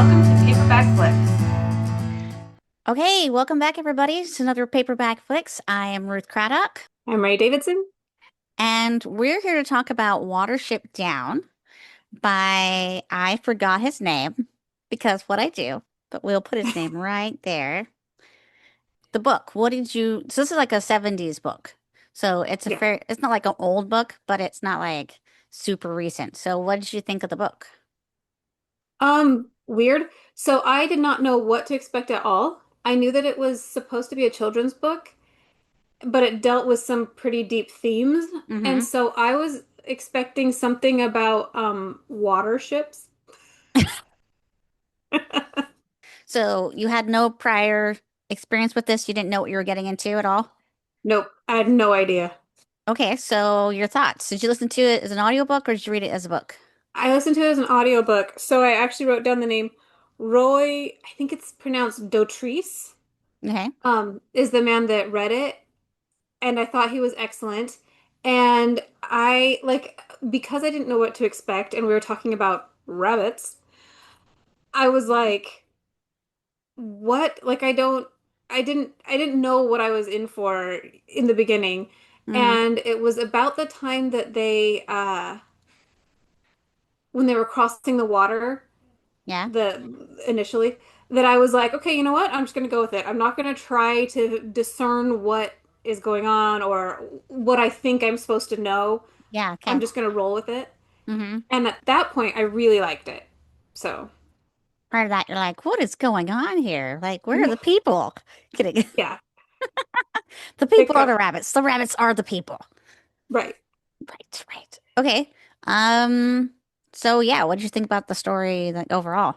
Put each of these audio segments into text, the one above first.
welcome to Paperback Flicks. Okay, welcome back, everybody, to another Paperback Flicks. I am Ruth Craddock, I'm Rae Davidson. and we're here to talk about Watership Down by, I forgot his name because what I do, but we'll put his name right there. The book, so this is like a 70s book. So Yeah. it's not like an old book, but it's not like super recent. So what did you think of the book? Weird. So I did not know what to expect at all. I knew that it was supposed to be a children's book, but it dealt with some pretty deep themes. And Mm-hmm. so I was expecting something about water ships. So you had no prior experience with this? You didn't know what you were getting into at all? Nope, I had no idea. Okay, so your thoughts. Did you listen to it as an audiobook or did you read it as a book? I listened to it as an audiobook, so I actually wrote down the name Roy, I think it's pronounced Dotrice, Okay. is the man that read it. And I thought he was excellent. And I like because I didn't know what to expect, and we were talking about rabbits. I was like, "What?" Like I didn't know what I was in for in the beginning, Mm-hmm. and it was about the time that they when they were crossing the water Yeah. the initially that I was like, okay, you know what? I'm just gonna go with it. I'm not gonna try to discern what is going on or what I think I'm supposed to know. Yeah. I'm Okay. just gonna roll with it. Mm-hmm. And at that point, I really liked it. So, Part of that, you're like, what is going on here? Like, where are the people? Kidding. yeah, The it people are got the rabbits. The rabbits are the people. right. Right. Right. Okay. Um. So yeah, what did you think about the story, like overall?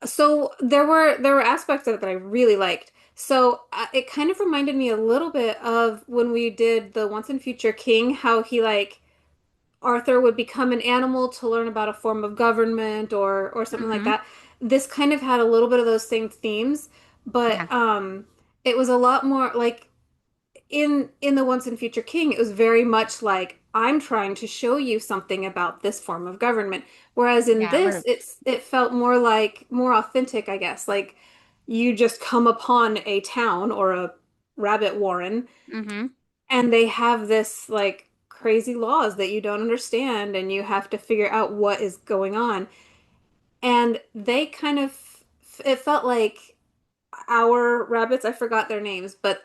So there were aspects of it that I really liked. So it kind of reminded me a little bit of when we did the Once and Future King, how he like Arthur would become an animal to learn about a form of government or something like Mm-hmm. that. This kind of had a little bit of those same themes, Yeah. but it was a lot more like in the Once and Future King, it was very much like I'm trying to show you something about this form of government. Whereas in Yeah. this, it felt more like more authentic, I guess. Like you just come upon a town or a rabbit warren Mm-hmm. and they have this like crazy laws that you don't understand and you have to figure out what is going on. And they kind of it felt like our rabbits, I forgot their names, but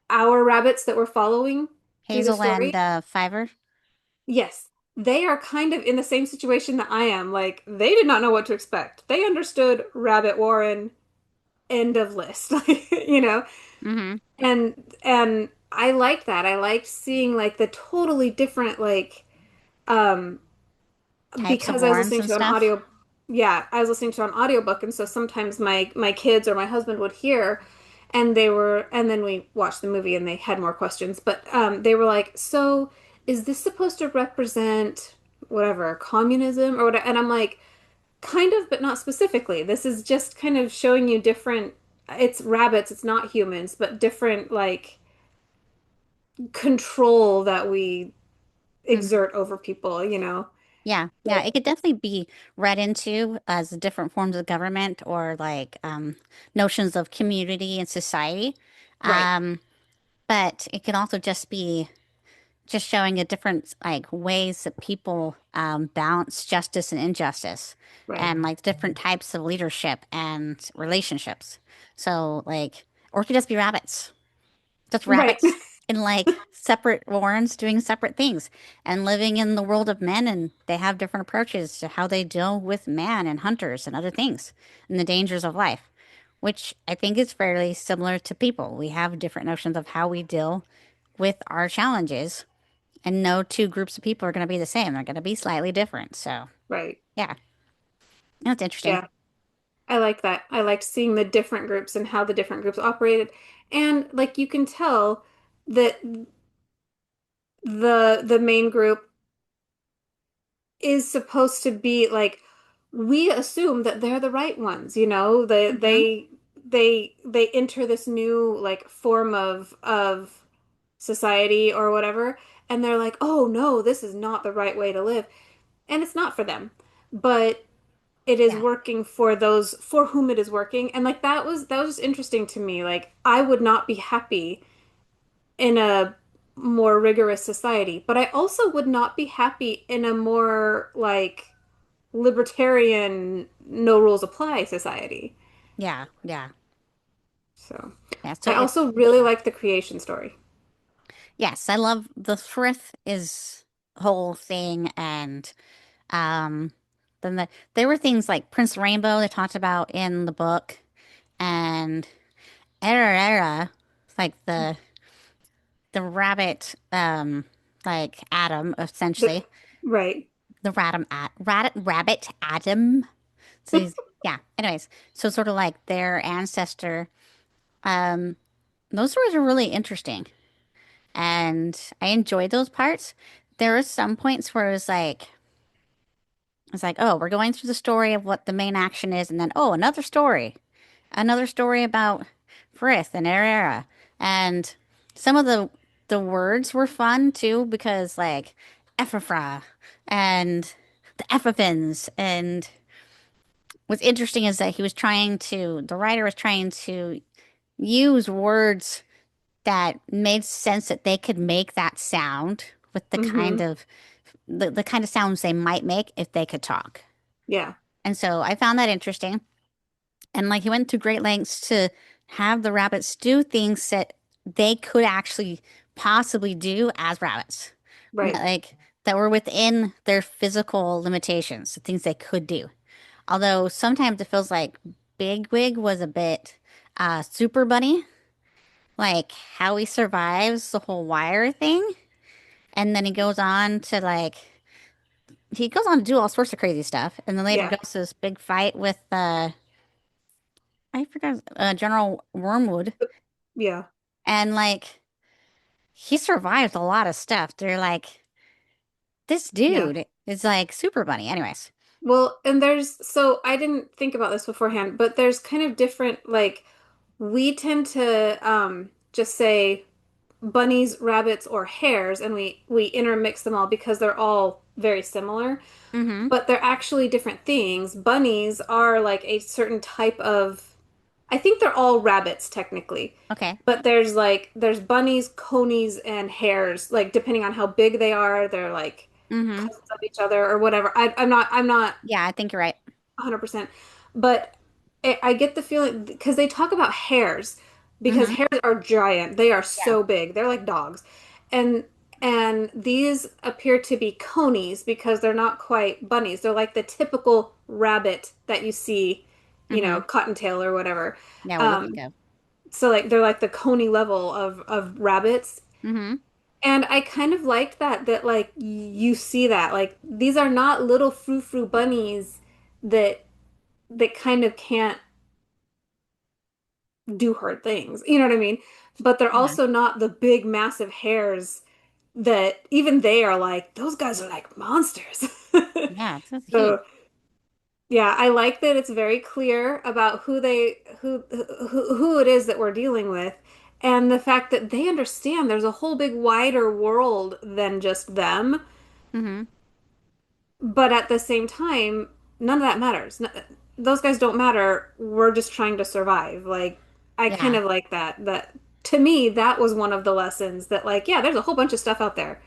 our rabbits that we're following through the Hazel and story, Fiver. yes, they are kind of in the same situation that I am. Like they did not know what to expect. They understood Rabbit Warren, end of list, you know. Mm-hmm. And I liked that. I liked seeing like the totally different like um Types of because I was warrants listening and to an stuff. audio yeah, I was listening to an audiobook and so sometimes my kids or my husband would hear and then we watched the movie and they had more questions, but they were like, "So is this supposed to represent whatever, communism or whatever?" And I'm like, "Kind of, but not specifically. This is just kind of showing you different it's rabbits, it's not humans, but different like control that we exert over people, you know?" Yeah, yeah, it could definitely be read into as different forms of government or like notions of community and society. Right, Um, but it can also just be just showing a different like ways that people balance justice and injustice right. and like different types of leadership and relationships. So like, or it could just be rabbits. Just Right. rabbits in like separate warrens doing separate things and living in the world of men, and they have different approaches to how they deal with man and hunters and other things and the dangers of life, which I think is fairly similar to people. We have different notions of how we deal with our challenges, and no two groups of people are going to be the same. They're going to be slightly different. So, Right. yeah, that's interesting. Yeah. I like that. I liked seeing the different groups and how the different groups operated. And like you can tell that the main group is supposed to be like we assume that they're the right ones, you know? Hmm. They enter this new like form of society or whatever, and they're like, "Oh no, this is not the right way to live." And it's not for them. But it is Yeah. working for those for whom it is working. And like that was just interesting to me. Like I would not be happy in a more rigorous society, but I also would not be happy in a more like libertarian, no rules apply society. Yeah. Yeah. So Yeah. So I it's, also really like the creation story. yes, I love the Frith is whole thing. And um, then there were things like Prince Rainbow they talked about in the book, and Era, like the rabbit, like Adam, The, essentially. right. The rabbit Adam. So he's, yeah. Anyways, so sort of like their ancestor. Um, those stories are really interesting, and I enjoyed those parts. There were some points where it's like, oh, we're going through the story of what the main action is, and then oh, another story about Frith and Erera, and some of the words were fun too because like Ephrafa and the Ephafins, and what's interesting is that the writer was trying to use words that made sense that they could make that sound with Hmm. the kind of sounds they might make if they could talk. Yeah. And so I found that interesting. And like he went to great lengths to have the rabbits do things that they could actually possibly do as rabbits. Right. Like that were within their physical limitations, the things they could do. Although sometimes it feels like Bigwig was a bit super bunny, like how he survives the whole wire thing. And then he goes on to do all sorts of crazy stuff. And then later Yeah. goes to this big fight with I forgot General Wormwood. Yeah. And like he survived a lot of stuff. They're like, this Yeah. dude is like super bunny. Anyways. Well, and there's so I didn't think about this beforehand, but there's kind of different like we tend to just say bunnies, rabbits, or hares, and we intermix them all because they're all very similar, Mm-hmm. but they're actually different things. Bunnies are like a certain type of I think they're all rabbits technically. Okay. But there's bunnies, conies, and hares. Like depending on how big they are, they're like Mm-hmm. cousins of each other or whatever. I'm not Yeah, I think you're right. 100%. But I get the feeling because they talk about hares because Mm-hmm. hares are giant. They are Yeah. so big. They're like dogs. And and these appear to be conies because they're not quite bunnies. They're like the typical rabbit that you see, Mm-hmm. cottontail or whatever. Yeah, what you think Um, of. so like they're like the coney level of rabbits. Mm-hmm. And I kind of like that like you see that like these are not little frou-frou bunnies that kind of can't do hard things. You know what I mean? But they're Yeah. also not the big, massive hares that even they are like, those guys are like monsters. Yeah, it's huge. So yeah, I like that it's very clear about who it is that we're dealing with, and the fact that they understand there's a whole big wider world than just them. Mm-hmm. But at the same time, none of that matters. Those guys don't matter. We're just trying to survive. Like, I kind Yeah. of like that. That to me, that was one of the lessons that, like, yeah, there's a whole bunch of stuff out there.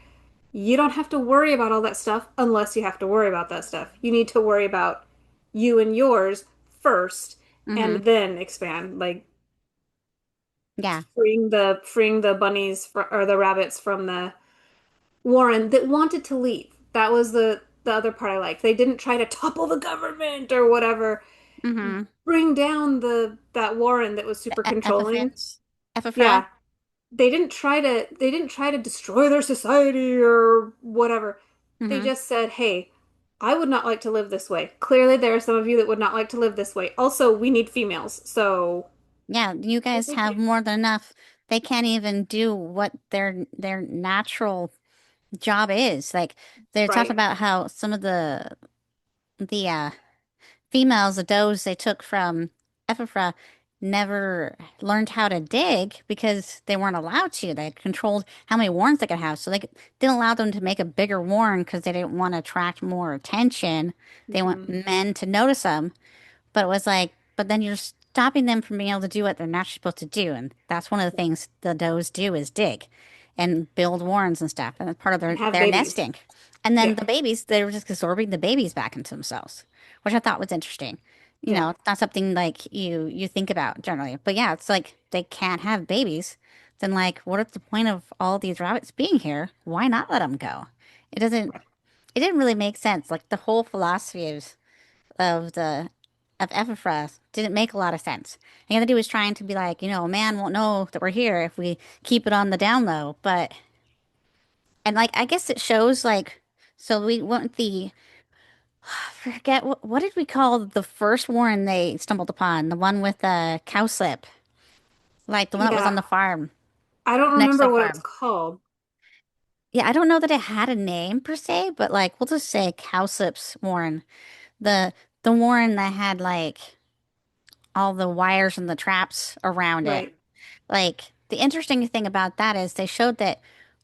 You don't have to worry about all that stuff unless you have to worry about that stuff. You need to worry about you and yours first Mm-hmm. and then expand. Like, Yeah. freeing the bunnies or the rabbits from the Warren that wanted to leave. That was the other part I liked. They didn't try to topple the government or whatever. Mm-hmm. Bring down the that Warren that was super controlling. Epithets. Ephrafa. Yeah. They didn't try to destroy their society or whatever. They Mm-hmm. just said, "Hey, I would not like to live this way. Clearly there are some of you that would not like to live this way. Also, we need females." So, Yeah, you guys have more than enough. They can't even do what their natural job is. Like they're talking right. about how some of the females, the does they took from Ephrafa, never learned how to dig because they weren't allowed to. They had controlled how many warrens they could have. So didn't allow them to make a bigger warren because they didn't want to attract more attention. They want Hmm. men to notice them. But it was like, but then you're stopping them from being able to do what they're naturally supposed to do. And that's one of the things the does do is dig and build warrens and stuff. And it's part of And have their babies. nesting. And then Yeah. the babies, they were just absorbing the babies back into themselves, which I thought was interesting. You Yeah. know, not something like you think about generally. But yeah, it's like they can't have babies. Then like, what is the point of all these rabbits being here? Why not let them go? It doesn't, it didn't really make sense. Like the whole philosophy of the of Epiphras didn't make a lot of sense. And the other dude was trying to be like, a man won't know that we're here if we keep it on the down low. But and like I guess it shows like so we went the I forget what did we call the first warren they stumbled upon? The one with the cowslip, like the one that was Yeah. on the farm I don't next to remember the what it was farm. called. Yeah, I don't know that it had a name per se, but like we'll just say cowslips warren. The the warren that had like all the wires and the traps around it. Right. Like the interesting thing about that is they showed that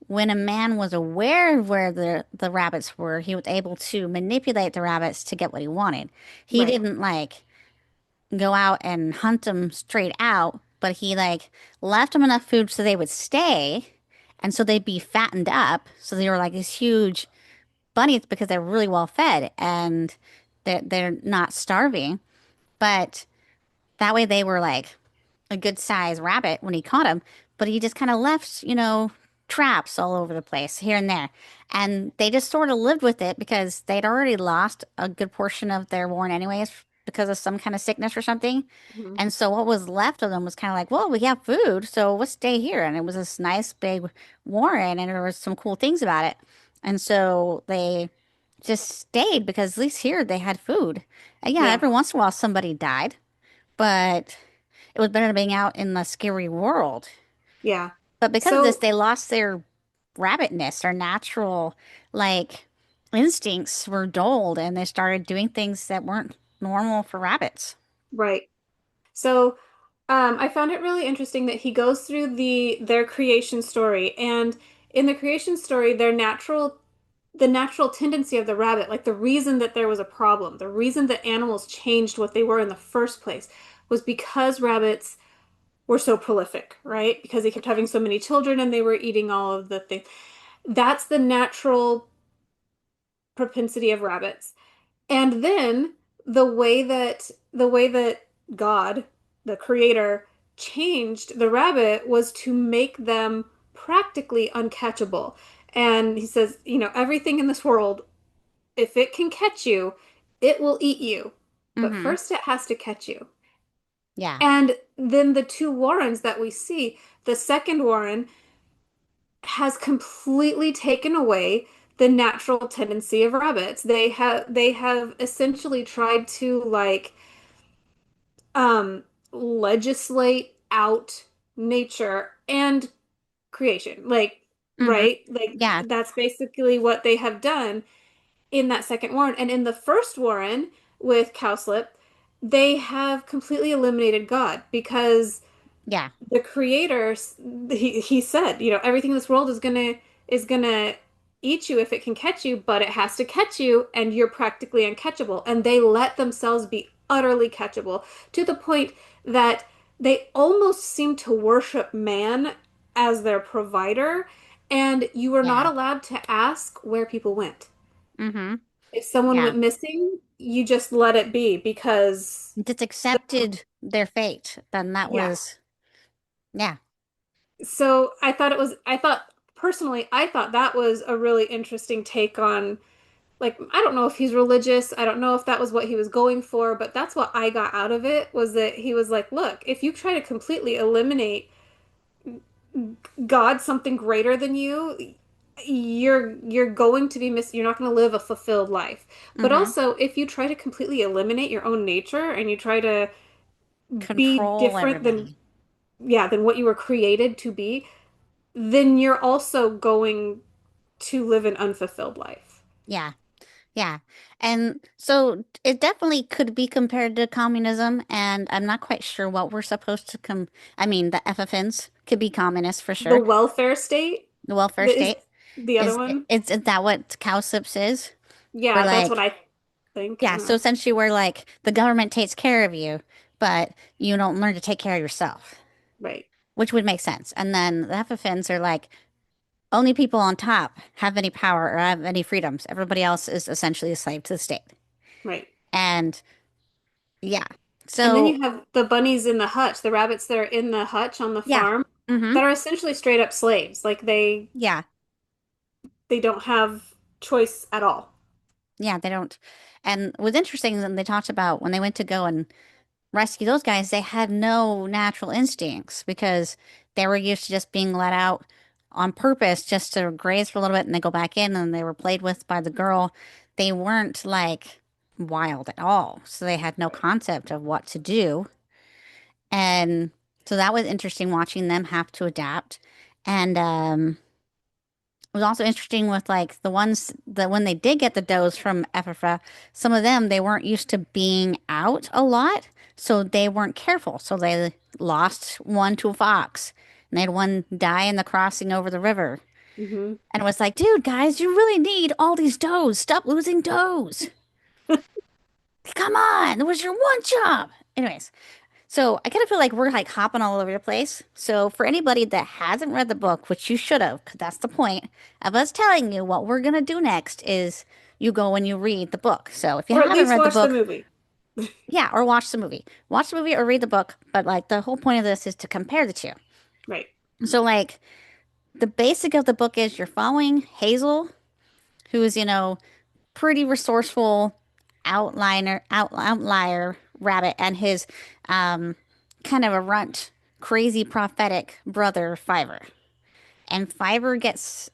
when a man was aware of where the rabbits were, he was able to manipulate the rabbits to get what he wanted. He Right. didn't like go out and hunt them straight out, but he like left them enough food so they would stay and so they'd be fattened up. So they were like these huge bunnies because they're really well fed and they're not starving. But that way they were like a good sized rabbit when he caught him, but he just kind of left, traps all over the place here and there. And they just sort of lived with it because they'd already lost a good portion of their warren anyways because of some kind of sickness or something. Hmm. And so what was left of them was kind of like, well, we have food, so let's stay here. And it was this nice big warren and there was some cool things about it. And so they just stayed because at least here they had food. And yeah, Yeah. every once in a while somebody died, but it was better than being out in the scary world. Yeah. But because of this, So, they lost their rabbitness, their natural, like, instincts were dulled, and they started doing things that weren't normal for rabbits. right. So, I found it really interesting that he goes through their creation story, and in the creation story, the natural tendency of the rabbit, like the reason that there was a problem, the reason that animals changed what they were in the first place, was because rabbits were so prolific, right? Because they kept having so many children and they were eating all of the things. That's the natural propensity of rabbits. And then the way that God, the creator, changed the rabbit was to make them practically uncatchable. And he says, everything in this world, if it can catch you, it will eat you. But Mm-hmm. first it has to catch you. Yeah. And then the two Warrens that we see, the second Warren has completely taken away the natural tendency of rabbits. They have essentially tried to like legislate out nature and creation. Like, Mm-hmm. right? Like Yeah. that's basically what they have done in that second Warren. And in the first Warren with Cowslip, they have completely eliminated God because Yeah. the creator, he said, everything in this world is gonna eat you if it can catch you, but it has to catch you and you're practically uncatchable. And they let themselves be utterly catchable to the point that they almost seem to worship man as their provider, and you are not Yeah. allowed to ask where people went. Mm-hmm. If someone Yeah. went missing, you just let it be because Just accepted their fate. Then that yeah. was, yeah. So I thought personally, I thought that was a really interesting take on, like, I don't know if he's religious. I don't know if that was what he was going for, but that's what I got out of it was that he was like, look, if you try to completely eliminate God, something greater than you, you're going to be you're not going to live a fulfilled life. But Mm-hmm. also, if you try to completely eliminate your own nature and you try to be Control different than, everybody. yeah, than what you were created to be, then you're also going to live an unfulfilled life. Yeah. Yeah. And so it definitely could be compared to communism, and I'm not quite sure what we're supposed to I mean, the FFNs could be communist for The sure. welfare state The welfare that is state the other is one. is that what cowslips is? We're Yeah, that's what like, I think. I yeah, don't so know. essentially we're like the government takes care of you, but you don't learn to take care of yourself, Right, which would make sense. And then the FFNs are like only people on top have any power or have any freedoms. Everybody else is essentially a slave to the state. right. And yeah. And then So you have the bunnies in the hutch, the rabbits that are in the hutch on the yeah. farm Mm-hmm. that are essentially straight up slaves. Like Yeah. they don't have choice at all. Yeah, they don't. And it was interesting that they talked about when they went to go and rescue those guys, they had no natural instincts because they were used to just being let out on purpose just to graze for a little bit and they go back in and they were played with by the girl. They weren't like wild at all. So they had no Right. concept of what to do. And so that was interesting watching them have to adapt. And it was also interesting with like the ones that when they did get the does from Ephrata, some of them they weren't used to being out a lot, so they weren't careful. So they lost one to a fox, and they had one die in the crossing over the river. Hmm. And it was like, dude, guys, you really need all these does. Stop losing does. Come on, it was your one job. Anyways, so I kind of feel like we're like hopping all over the place. So for anybody that hasn't read the book, which you should have, because that's the point of us telling you what we're gonna do next is you go and you read the book. So if you Or at haven't least read the watch the book, movie. yeah, or watch the movie. Watch the movie or read the book. But like the whole point of this is to compare the two. Right. So like the basic of the book is you're following Hazel, who is, pretty resourceful outlier rabbit and his um kind of a runt crazy prophetic brother Fiver. And Fiver gets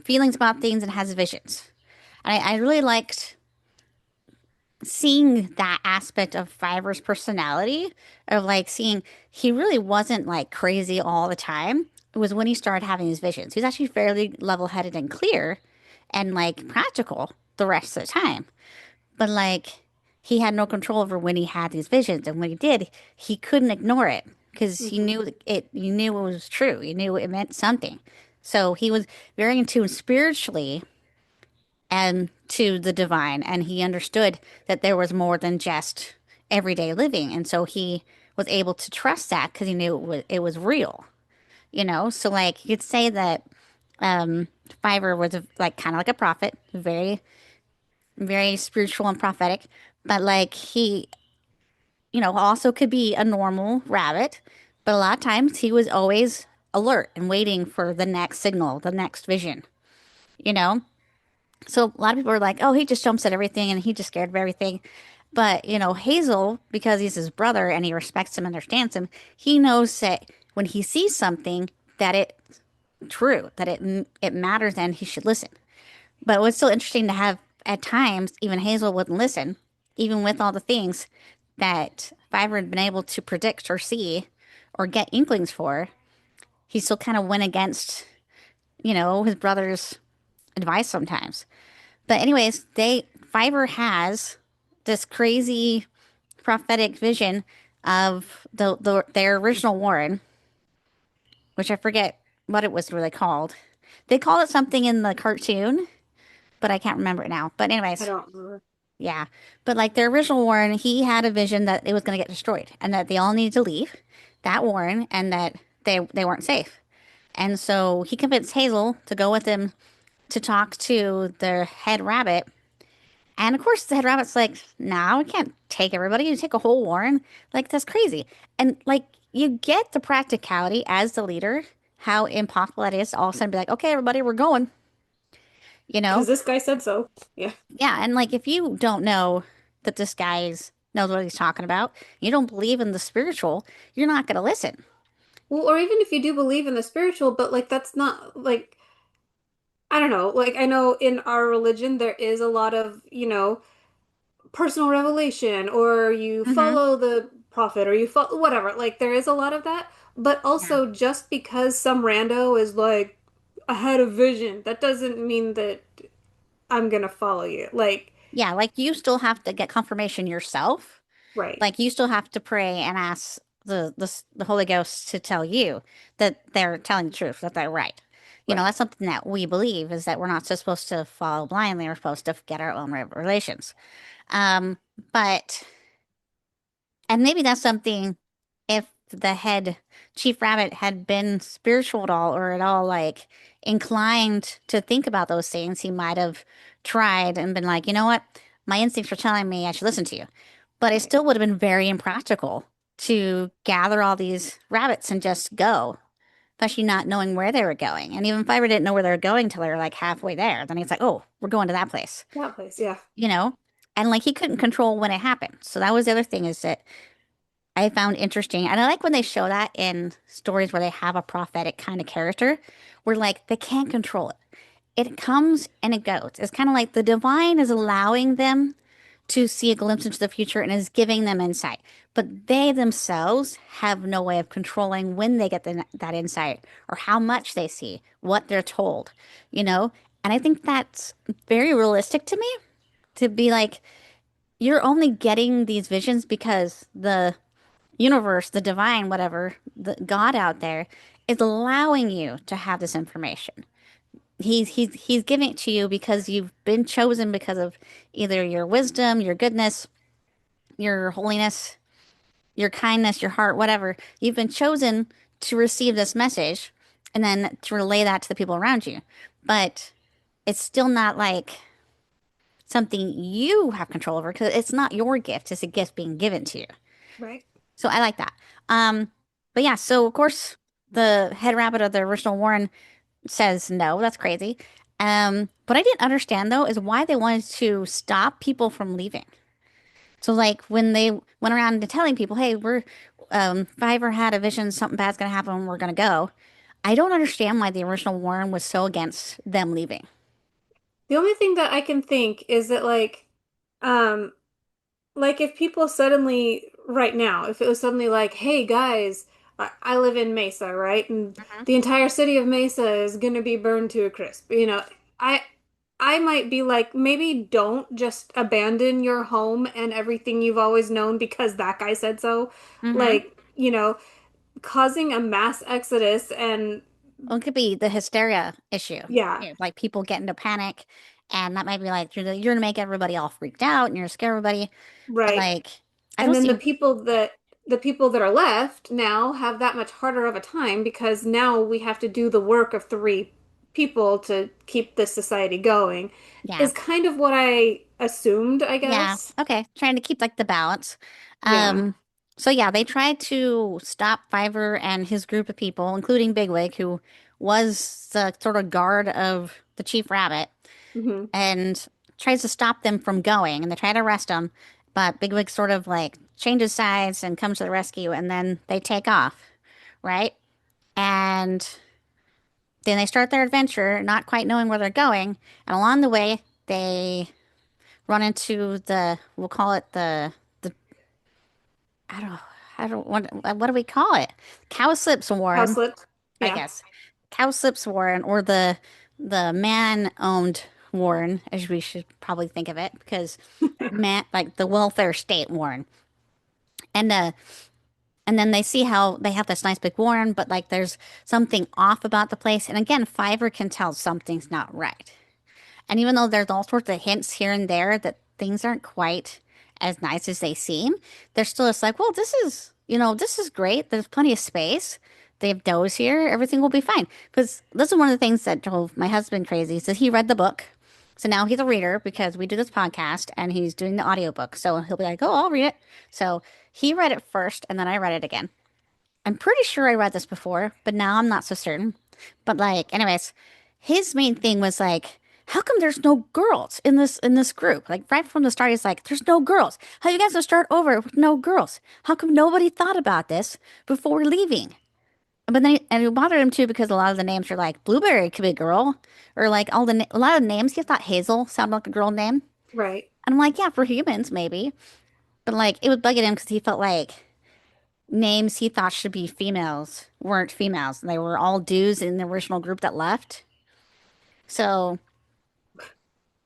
feelings about things and has visions. I really liked seeing that aspect of Fiver's personality of like seeing he really wasn't like crazy all the time. It was when he started having these visions. He was actually fairly level-headed and clear and like practical the rest of the time. But like he had no control over when he had these visions, and when he did, he couldn't ignore it because he Hmm. knew it. He knew it was true. He knew it meant something. So he was very in tune spiritually and to the divine, and he understood that there was more than just everyday living, and so he was able to trust that because he knew it was real. So like you could say that Fiverr was like kind of like a prophet, very very spiritual and prophetic, but like he, also could be a normal rabbit, but a lot of times he was always alert and waiting for the next signal, the next vision, you know? So a lot of people are like, oh, he just jumps at everything and he just scared of everything. But, Hazel, because he's his brother and he respects him, understands him, he knows that when he sees something that it's true, that it matters and he should listen. But what's so interesting to have at times, even Hazel wouldn't listen, even with all the things that Fiverr had been able to predict or see or get inklings for. He still kind of went against, his brother's advice sometimes. But anyways, Fiverr has this crazy prophetic vision of their original Warren, which I forget what it was really called. They called it something in the cartoon, but I can't remember it now. But I anyways, don't remember. yeah. But like their original Warren, he had a vision that it was going to get destroyed and that they all needed to leave that Warren and that they weren't safe. And so he convinced Hazel to go with him to talk to the head rabbit. And of course, the head rabbit's like, "Nah, we can't take everybody. You take a whole Warren. Like, that's crazy." And like, you get the practicality as the leader, how impossible that is to all of a sudden be like, "Okay, everybody, we're going." You Because know? this guy said so. Yeah. Yeah, and like if you don't know that this guy's knows what he's talking about, you don't believe in the spiritual, you're not going to listen. Well, or even if you do believe in the spiritual, but like that's not like I don't know. Like I know in our religion there is a lot of, personal revelation or you Mm-hmm. follow the prophet or you follow whatever. Like there is a lot of that. But Yeah. also just because some rando is like I had a vision, that doesn't mean that I'm gonna follow you. Like Yeah, like you still have to get confirmation yourself. Right. Like you still have to pray and ask the Holy Ghost to tell you that they're telling the truth, that they're right. You know, Right. that's something that we believe is that we're not just supposed to follow blindly. We're supposed to get our own revelations. Um, but and maybe that's something if the head chief rabbit had been spiritual at all or at all like inclined to think about those things, he might have tried and been like, you know what? My instincts are telling me I should listen to you. But it Right. still would have been very impractical to gather all these rabbits and just go, especially not knowing where they were going. And even Fiverr didn't know where they were going till they were like halfway there. Then he's like, oh, we're going to that place, That place. Yeah. you know? And like he couldn't control when it happened. So that was the other thing is that I found interesting. And I like when they show that in stories where they have a prophetic kind of character where like they can't control it. It comes and it goes. It's kind of like the divine is allowing them to see a glimpse into the future and is giving them insight. But they themselves have no way of controlling when they get that insight or how much they see, what they're told, you know? And I think that's very realistic to me to be like, you're only getting these visions because the universe, the divine, whatever, the God out there is allowing you to have this information. He's giving it to you because you've been chosen because of either your wisdom, your goodness, your holiness, your kindness, your heart, whatever. You've been chosen to receive this message and then to relay that to the people around you. But it's still not like something you have control over because it's not your gift, it's a gift being given to you. Right. So I like that. Um, but yeah, so of course the head rabbit of the original Warren says no, that's crazy. What I didn't understand though is why they wanted to stop people from leaving. So like when they went around to telling people, hey, we're Fiverr had a vision, something bad's gonna happen, we're gonna go. I don't understand why the original Warren was so against them leaving. The only thing that I can think is that um, like if people suddenly right now, if it was suddenly like, hey guys, I live in Mesa, right? And Mhm. the entire city of Mesa is gonna be burned to a crisp. I I might be like, maybe don't just abandon your home and everything you've always known because that guy said so. Mm-hmm. Like, causing a mass exodus and Well, it could be the hysteria issue. yeah, You know, like people get into panic, and that might be like you're gonna make everybody all freaked out, and you're gonna scare everybody. But right. like, I And don't then see. Yeah, the people that are left now have that much harder of a time because now we have to do the work of three people to keep this society going yeah, is kind of what I assumed, I yeah. guess. Okay, trying to keep like the balance. Yeah. Um, so yeah, they tried to stop Fiverr and his group of people, including Bigwig, who was the sort of guard of the Chief Rabbit, Hmm. and tries to stop them from going, and they try to arrest him, but Bigwig sort of like changes sides and comes to the rescue, and then they take off, right? And then they start their adventure, not quite knowing where they're going. And along the way, they run into we'll call it the, I don't, what do we call it? Cowslips House Warren, slipped. I Yeah. guess. Cowslips Warren, or the man-owned Warren, as we should probably think of it, because man, like the welfare state Warren. And and then they see how they have this nice big warren, but like there's something off about the place. And again, Fiverr can tell something's not right. And even though there's all sorts of hints here and there that things aren't quite as nice as they seem, they're still just like, well, this is great. There's plenty of space. They have doors here. Everything will be fine. Because this is one of the things that drove my husband crazy. So he read the book. So now he's a reader because we do this podcast and he's doing the audiobook. So he'll be like, oh, I'll read it. So he read it first and then I read it again. I'm pretty sure I read this before, but now I'm not so certain. But like, anyways, his main thing was like, how come there's no girls in this group? Like right from the start, he's like, there's no girls. How you guys gonna start over with no girls? How come nobody thought about this before leaving? But then and it bothered him too because a lot of the names are like Blueberry could be a girl, or like a lot of names he thought Hazel sounded like a girl name. Right. And I'm like, yeah, for humans maybe, but like it was bugging him because he felt like names he thought should be females weren't females. They were all dudes in the original group that left. So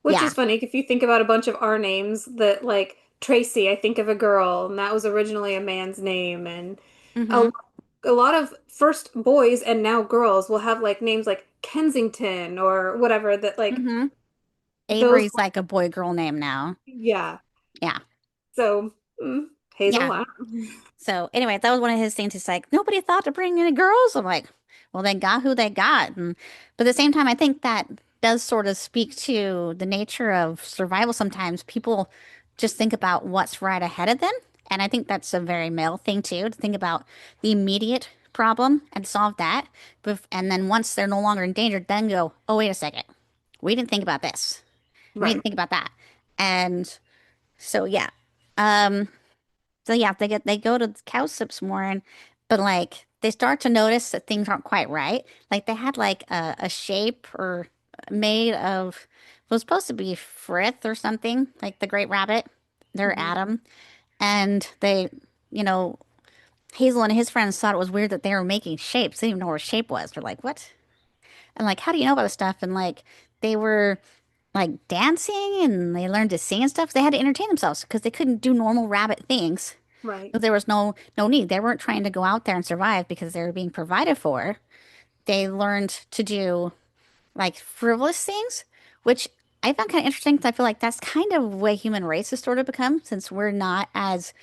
Which Yeah. is funny if you think about a bunch of our names that like Tracy, I think of a girl, and that was originally a man's name, and a, Mm-hmm. a lot of first boys and now girls will have like names like Kensington or whatever that like Mm-hmm. those Avery's like a boy girl name now. yeah. Yeah. So Hazel, Yeah. I So anyway, that was one of his things. He's like, nobody thought to bring any girls. I'm like, well, they got who they got. But at the same time, I think that does sort of speak to the nature of survival. Sometimes people just think about what's right ahead of them. And I think that's a very male thing too, to think about the immediate problem and solve that. And then once they're no longer endangered, then go, oh, wait a second. We didn't think about this. We didn't right. think about that. And so, yeah. Um, so yeah, they go to the cow sips more and but like they start to notice that things aren't quite right. Like they had like a shape or made of it was supposed to be Frith or something, like the great rabbit, their Mhm. Adam. And they, you know, Hazel and his friends thought it was weird that they were making shapes. They didn't even know what a shape was. They're like, what? And like, how do you know about this stuff? And like they were like dancing and they learned to sing and stuff. They had to entertain themselves because they couldn't do normal rabbit things. Right. But there was no need. They weren't trying to go out there and survive because they were being provided for. They learned to do like frivolous things, which I found kind of interesting because I feel like that's kind of the way human race has sort of become since we're not as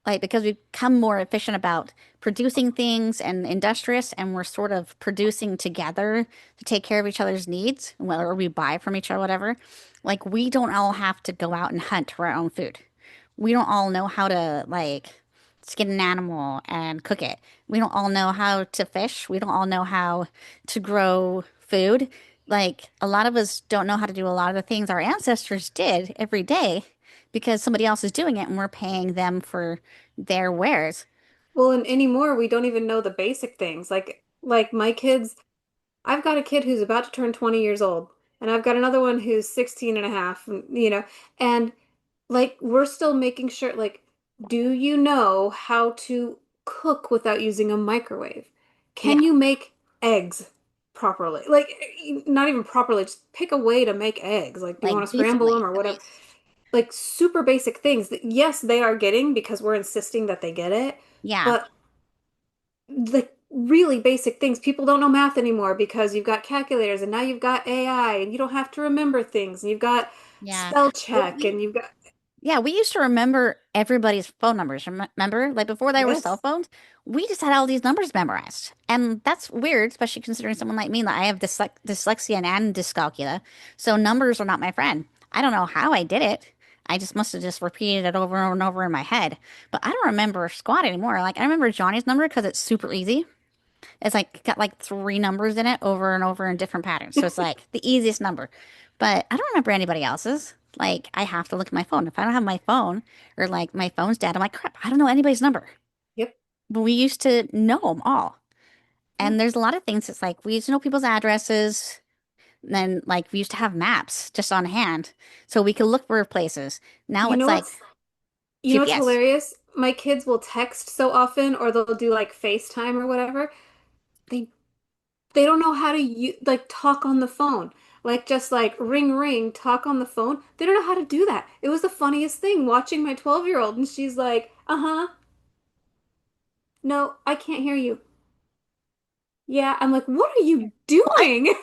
like because we've become more efficient about producing things and industrious and we're sort of producing together to take care of each other's needs, whether we buy from each other, whatever. Like we don't all have to go out and hunt for our own food. We don't all know how to like skin an animal and cook it. We don't all know how to fish. We don't all know how to grow food. Like a lot of us don't know how to do a lot of the things our ancestors did every day because somebody else is doing it and we're paying them for their wares. Well, and anymore we don't even know the basic things. Like my kids, I've got a kid who's about to turn 20 years old, and I've got another one who's 16 and a half, and like we're still making sure like do you know how to cook without using a microwave? Yeah, Can you make eggs properly? Like not even properly, just pick a way to make eggs. Like do you want to like scramble them decently or at whatever? least. Like super basic things that yes, they are getting because we're insisting that they get it, Yeah, but like really basic things. People don't know math anymore because you've got calculators and now you've got AI and you don't have to remember things and you've got yeah. spell Well, check and you've got we used to remember everybody's phone numbers. Remember, like before there were cell yes. phones, we just had all these numbers memorized, and that's weird, especially considering someone like me. That I have dyslexia and dyscalculia, so numbers are not my friend. I don't know how I did it. I just must have just repeated it over and over and over in my head. But I don't remember squat anymore. Like I remember Johnny's number because it's super easy. It's like got like three numbers in it over and over in different patterns. So it's like the easiest number. But I don't remember anybody else's. Like I have to look at my phone. If I don't have my phone or like my phone's dead, I'm like, crap, I don't know anybody's number. Yep. But we used to know them all. Yep. And there's a lot of things. It's like we used to know people's addresses. And then like we used to have maps just on hand so we could look for places. Now You it's know like what's you know what's GPS. hilarious? My kids will text so often or they'll do like FaceTime or whatever. They they don't know how to like talk on the phone. Like just like ring ring, talk on the phone. They don't know how to do that. It was the funniest thing watching my 12-year-old and she's like, "Uh-huh. No, I can't hear you." Yeah, I'm like, "What are you Well, doing?"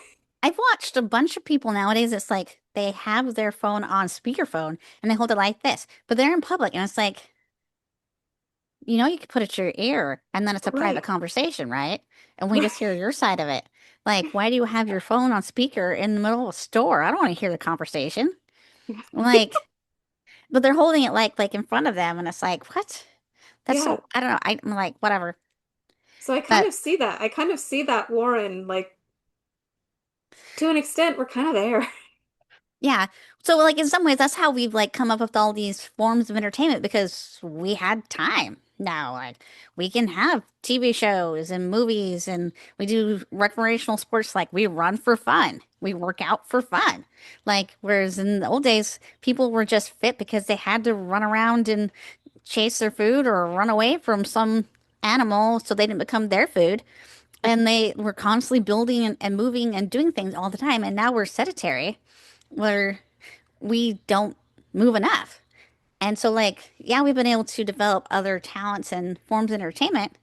I've watched a bunch of people nowadays. It's like they have their phone on speakerphone and they hold it like this, but they're in public and it's like, you could put it to your ear and then it's a private Right. conversation, right? And we just hear Right. your side of it. Like, why do you have your phone on speaker in the middle of a store? I don't want to hear the conversation. Like, but they're holding it like in front of them and it's like, what? That's Yeah. so, I don't know. I'm like, whatever. So I kind But of see that. I kind of see that, Warren, like to an extent, we're kind of there. yeah. So like in some ways that's how we've like come up with all these forms of entertainment because we had time. Now like we can have TV shows and movies and we do recreational sports like we run for fun. We work out for fun. Like whereas in the old days people were just fit because they had to run around and chase their food or run away from some animal so they didn't become their food. And they were constantly building and moving and doing things all the time. And now we're sedentary. where we don't move enough. And so, like, yeah, we've been able to develop other talents and forms of entertainment,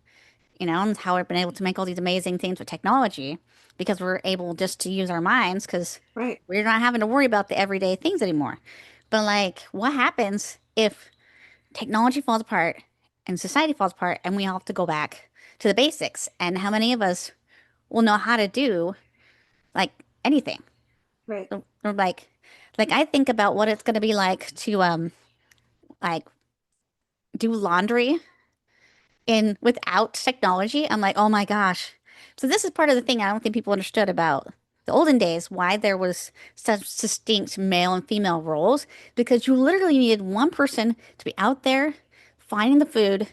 and how we've been able to make all these amazing things with technology because we're able just to use our minds because Right. we're not having to worry about the everyday things anymore. But, like, what happens if technology falls apart and society falls apart and we all have to go back to the basics? And how many of us will know how to do, like, anything? Right. Or like I think about what it's going to be like to, like, do laundry in without technology. I'm like, oh my gosh. So this is part of the thing I don't think people understood about the olden days, why there was such distinct male and female roles, because you literally needed one person to be out there finding the food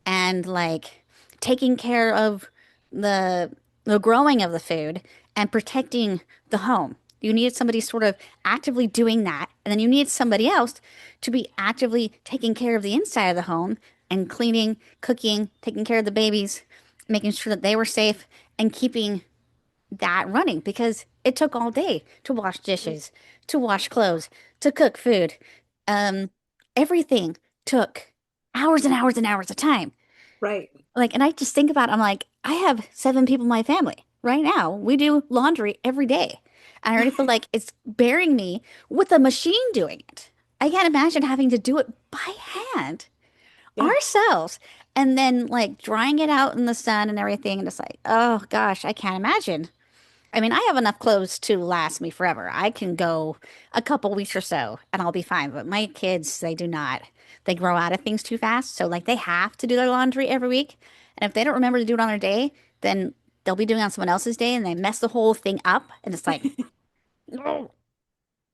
and like taking care of the the growing of the food and protecting the home. You needed somebody sort of actively doing that, and then you need somebody else to be actively taking care of the inside of the home and cleaning, cooking, taking care of the babies, making sure that they were safe and keeping that running because it took all day to wash Right. dishes, to wash clothes, to cook food. Um, Everything took hours and hours and hours of time. Right. Like, and I just think about, I'm like, I have 7 people in my family right now. We do laundry every day. And I already feel like it's bearing me with a machine doing it. I can't imagine having to do it by hand Yeah. ourselves and then like drying it out in the sun and everything. And it's like, oh gosh, I can't imagine. I mean, I have enough clothes to last me forever. I can go a couple weeks or so and I'll be fine. But my kids, they do not. They grow out of things too fast. So, like, they have to do their laundry every week. And if they don't remember to do it on their day, then they'll be doing it on someone else's day and they mess the whole thing up. And it's like, oh.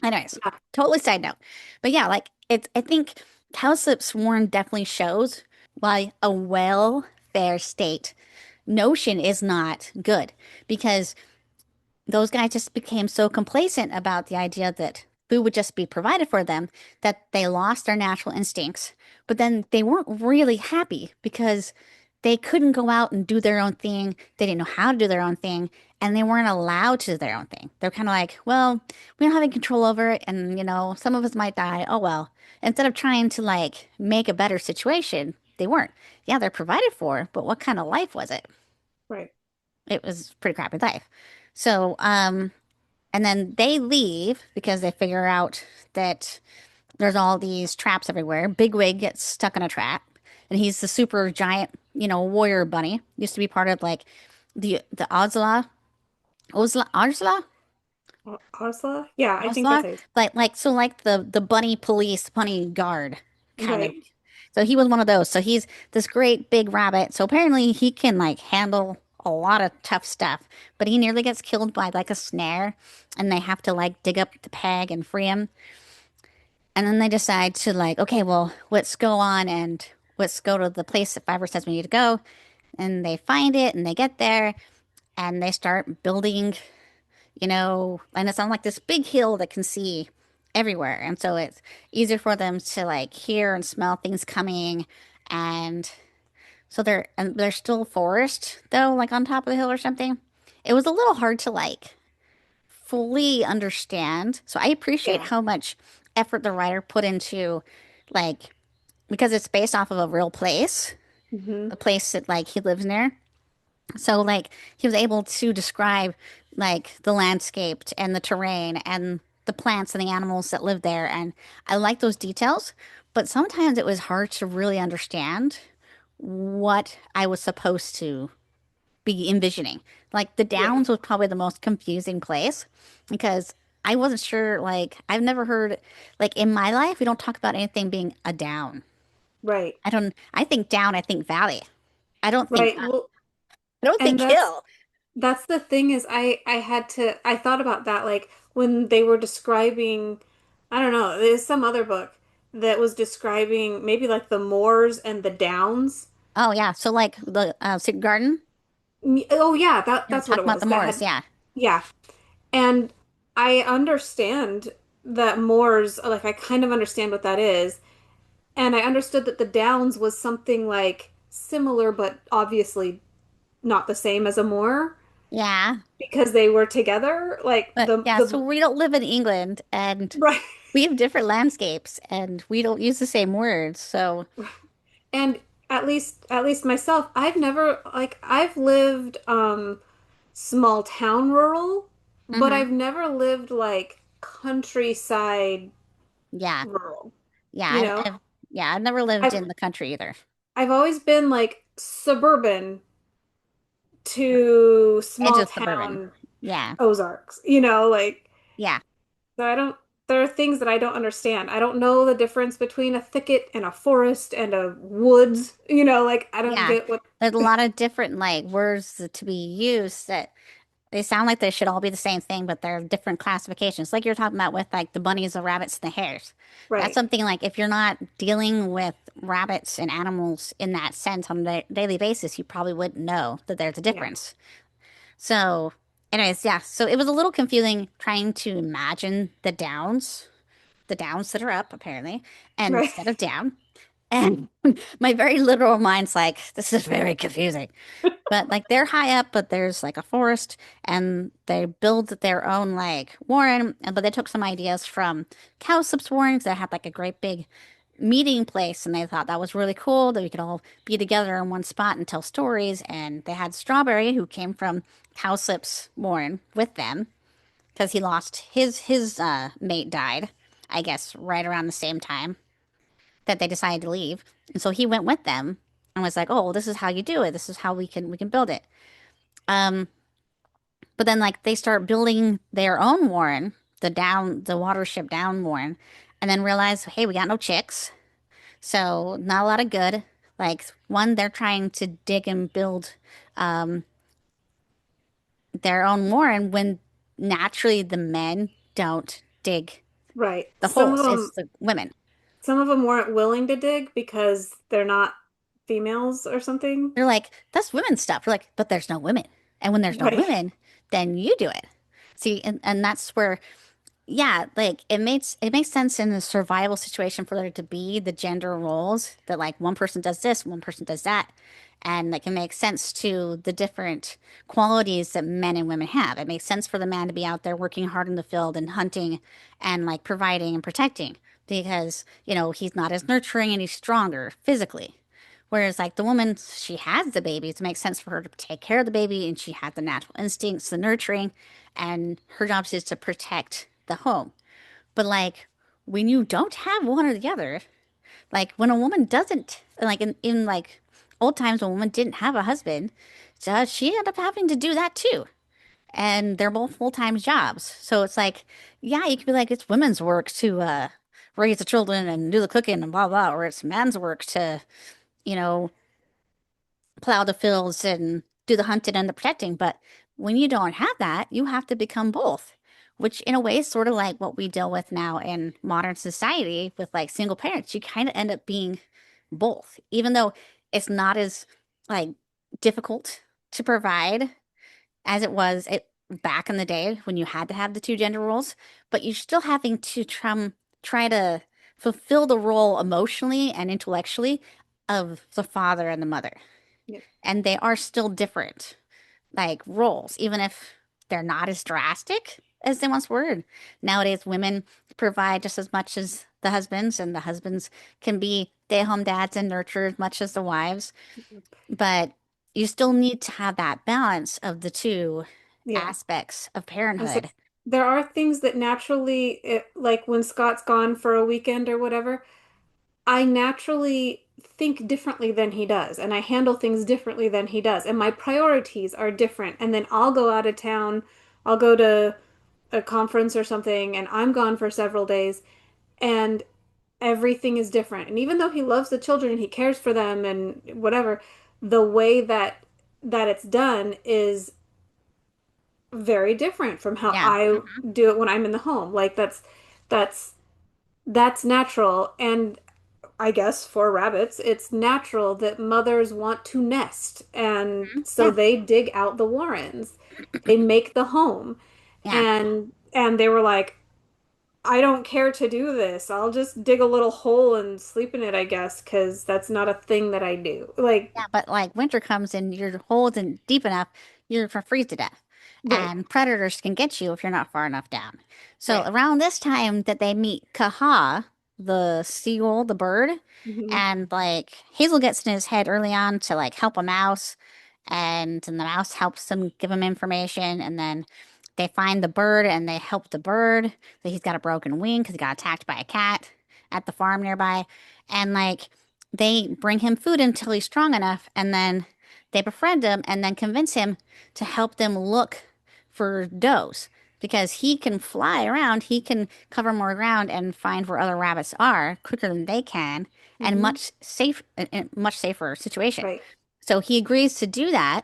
Anyways, Yeah. totally side note. But yeah, like, I think cowslips worn definitely shows why a welfare state notion is not good because those guys just became so complacent about the idea that food would just be provided for them that they lost their natural instincts. But then they weren't really happy because they couldn't go out and do their own thing. They didn't know how to do their own thing, and they weren't allowed to do their own thing. They're kind of like, well, we don't have any control over it, and some of us might die. Oh well. Instead of trying to like make a better situation, they weren't. Yeah, they're provided for, but what kind of life was it? Right. It was pretty crappy life. So, and then they leave because they figure out that there's all these traps everywhere. Bigwig gets stuck in a trap, and he's the super giant, warrior bunny. Used to be part of like the Ozla, Osla? Yeah, I think that's Ozla, it. like so like the bunny police, bunny guard kind of. Right. So he was one of those. So he's this great big rabbit. So apparently he can like handle a lot of tough stuff, but he nearly gets killed by like a snare, and they have to like dig up the peg and free him. And then they decide to like, okay, well, let's go on and let's go to the place that Fiverr says we need to go. And they find it and they get there and they start building, and it's on like this big hill that can see everywhere. And so it's easier for them to like hear and smell things coming. And so they're still forest though, like on top of the hill or something. It was a little hard to like fully understand. So I appreciate Yeah. how much effort the writer put into like because it's based off of a real place, Hmm. the place that like he lives near. So like he was able to describe like the landscape and the terrain and the plants and the animals that live there. And I like those details, but sometimes it was hard to really understand what I was supposed to be envisioning. Like the Yeah. Downs was probably the most confusing place because I wasn't sure, like I've never heard like in my life we don't talk about anything being a down. Right. I think down, I think valley. I don't think Right. up. Well, I don't and think that's hill. that's the thing is I thought about that like when they were describing I don't know, there's some other book that was describing maybe like the moors and the downs. Oh yeah. So like the Secret Garden, Oh yeah, that you're that's what talking it about the was. That moors, had yeah. yeah. And I understand that moors like I kind of understand what that is. And I understood that the downs was something like similar but obviously not the same as a moor. Yeah. because they were together. Like But yeah, so the we don't live in England and right. we have different landscapes and we don't use the same words. So, And at least myself, I've never like I've lived small town rural, but hmm I've never lived like countryside yeah. rural. Yeah, You know, I've never lived I've in the country either. I've always been like suburban to Edge small of suburban. town Yeah. Ozarks, like Yeah. so I don't there are things that I don't understand. I don't know the difference between a thicket and a forest and a woods, like I don't Yeah. get what There's a lot of different like words to be used that they sound like they should all be the same thing, but they're different classifications. Like you're talking about with like the bunnies, the rabbits, and the hares. That's right. something like if you're not dealing with rabbits and animals in that sense on a daily basis, you probably wouldn't know that there's a Yeah. difference. So, anyways, yeah. So it was a little confusing trying to imagine the downs that are up apparently, and Right. instead of down. And my very literal mind's like, this is very confusing. But like they're high up, but there's like a forest, and they build their own like warren. But they took some ideas from cowslips warrens that had like a great big meeting place, and they thought that was really cool that we could all be together in one spot and tell stories. And they had Strawberry, who came from cowslips warren, with them because he lost his mate died, I guess, right around the same time that they decided to leave. And so he went with them and was like, "Oh, well, this is how you do it. This is how we can build it." Um, but then like they start building their own warren, the Watership Down warren, and then realize, hey, we got no chicks, so not a lot of good. Like one, they're trying to dig and build um, their own warren when naturally the men don't dig Right. the holes. It's the women. Some of them weren't willing to dig because they're not females or something. They're like, that's women's stuff. We're like, but there's no women. And when there's no Right. women, then you do it. See, and that's where, yeah, like it makes sense in a survival situation for there to be the gender roles that like one person does this, one person does that. And like it makes sense to the different qualities that men and women have. It makes sense for the man to be out there working hard in the field and hunting and like providing and protecting because, he's not as nurturing and he's stronger physically. Whereas like the woman, she has the baby. It makes sense for her to take care of the baby and she has the natural instincts, the nurturing, and her job is to protect the home. But like when you don't have one or the other, like when a woman doesn't, like in like old times when a woman didn't have a husband, so she ended up having to do that too. And they're both full-time jobs. So it's like, yeah, you could be like, it's women's work to raise the children and do the cooking and blah blah, or it's men's work to, you know, plow the fields and do the hunting and the protecting. But when you don't have that, you have to become both, which in a way is sort of like what we deal with now in modern society with like single parents. You kind of end up being both, even though it's not as like difficult to provide as it was back in the day when you had to have the two gender roles, but you're still having to try to fulfill the role emotionally and intellectually of the father and the mother, Yeah. and they are still different, like roles, even if they're not as drastic as they once were. Nowadays, women provide just as much as the husbands, and the husbands can be stay-at-home dads and nurture as much as the wives. But you still need to have that balance of the two Yeah. aspects of I said parenthood. there are things that naturally, like when Scott's gone for a weekend or whatever, I naturally think differently than he does, and I handle things differently than he does, and my priorities are different. And then I'll go out of town, I'll go to a conference or something, and I'm gone for several days, and everything is different. And even though he loves the children and he cares for them and whatever, the way that it's done is very different from how Yeah. I do it when I'm in the home. Like that's that's natural. And I guess for rabbits, it's natural that mothers want to nest, and Mhm. so Yeah. they dig out the warrens. They make the home. Yeah. And they were like, I don't care to do this. I'll just dig a little hole and sleep in it, I guess, because that's not a thing that I do. Like, Yeah. But like winter comes and your hole isn't deep enough, you're gonna freeze to death. Right. and predators can get you if you're not far enough down. So Right. around this time that they meet Kaha, the seagull, the bird, Hmm. and like Hazel gets in his head early on to like help a mouse, and then the mouse helps them give him information, and then they find the bird and they help the bird that he's got a broken wing because he got attacked by a cat at the farm nearby, and like they bring him food until he's strong enough, and then they befriend him and then convince him to help them look for does because he can fly around, he can cover more ground and find where other rabbits are quicker than they can, and Hmm. in a much safer situation. Right. So he agrees to do that,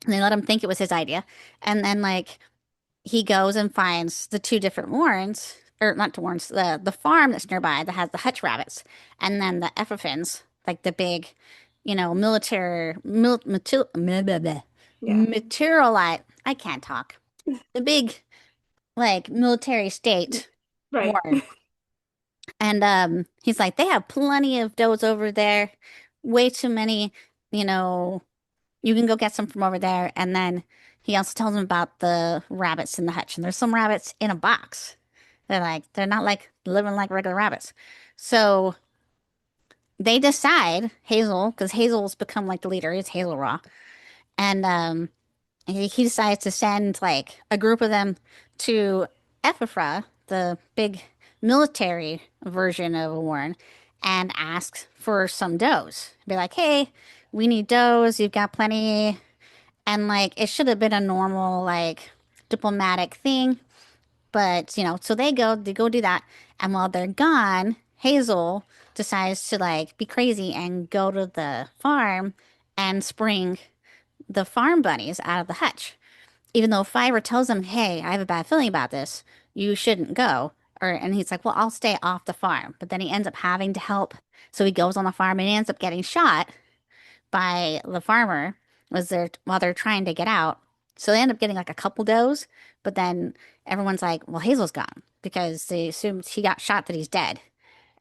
and they let him think it was his idea, and then like he goes and finds the two different warrens, or not the warrens, the farm that's nearby that has the hutch rabbits, and then the effervins, like the big, military, Yeah. materialite. I can't talk. The big, like, military state Right. warren. And he's like, they have plenty of does over there, way too many, you know, you can go get some from over there. And then he also tells them about the rabbits in the hutch. And there's some rabbits in a box. They're not like living like regular rabbits. So they decide, Hazel, because Hazel's become like the leader, it's Hazel Raw. And he decides to send like a group of them to Ephrafa, the big military version of Warren, and ask for some does. Be like, hey, we need does. You've got plenty. And like, it should have been a normal, like, diplomatic thing. But, so they go do that. And while they're gone, Hazel decides to like be crazy and go to the farm and spring the farm bunnies out of the hutch. Even though Fiverr tells him, hey, I have a bad feeling about this. You shouldn't go. And he's like, well, I'll stay off the farm. But then he ends up having to help. So he goes on the farm and he ends up getting shot by the farmer was there while they're trying to get out. So they end up getting like a couple does, but then everyone's like, well, Hazel's gone because they assumed he got shot that he's dead.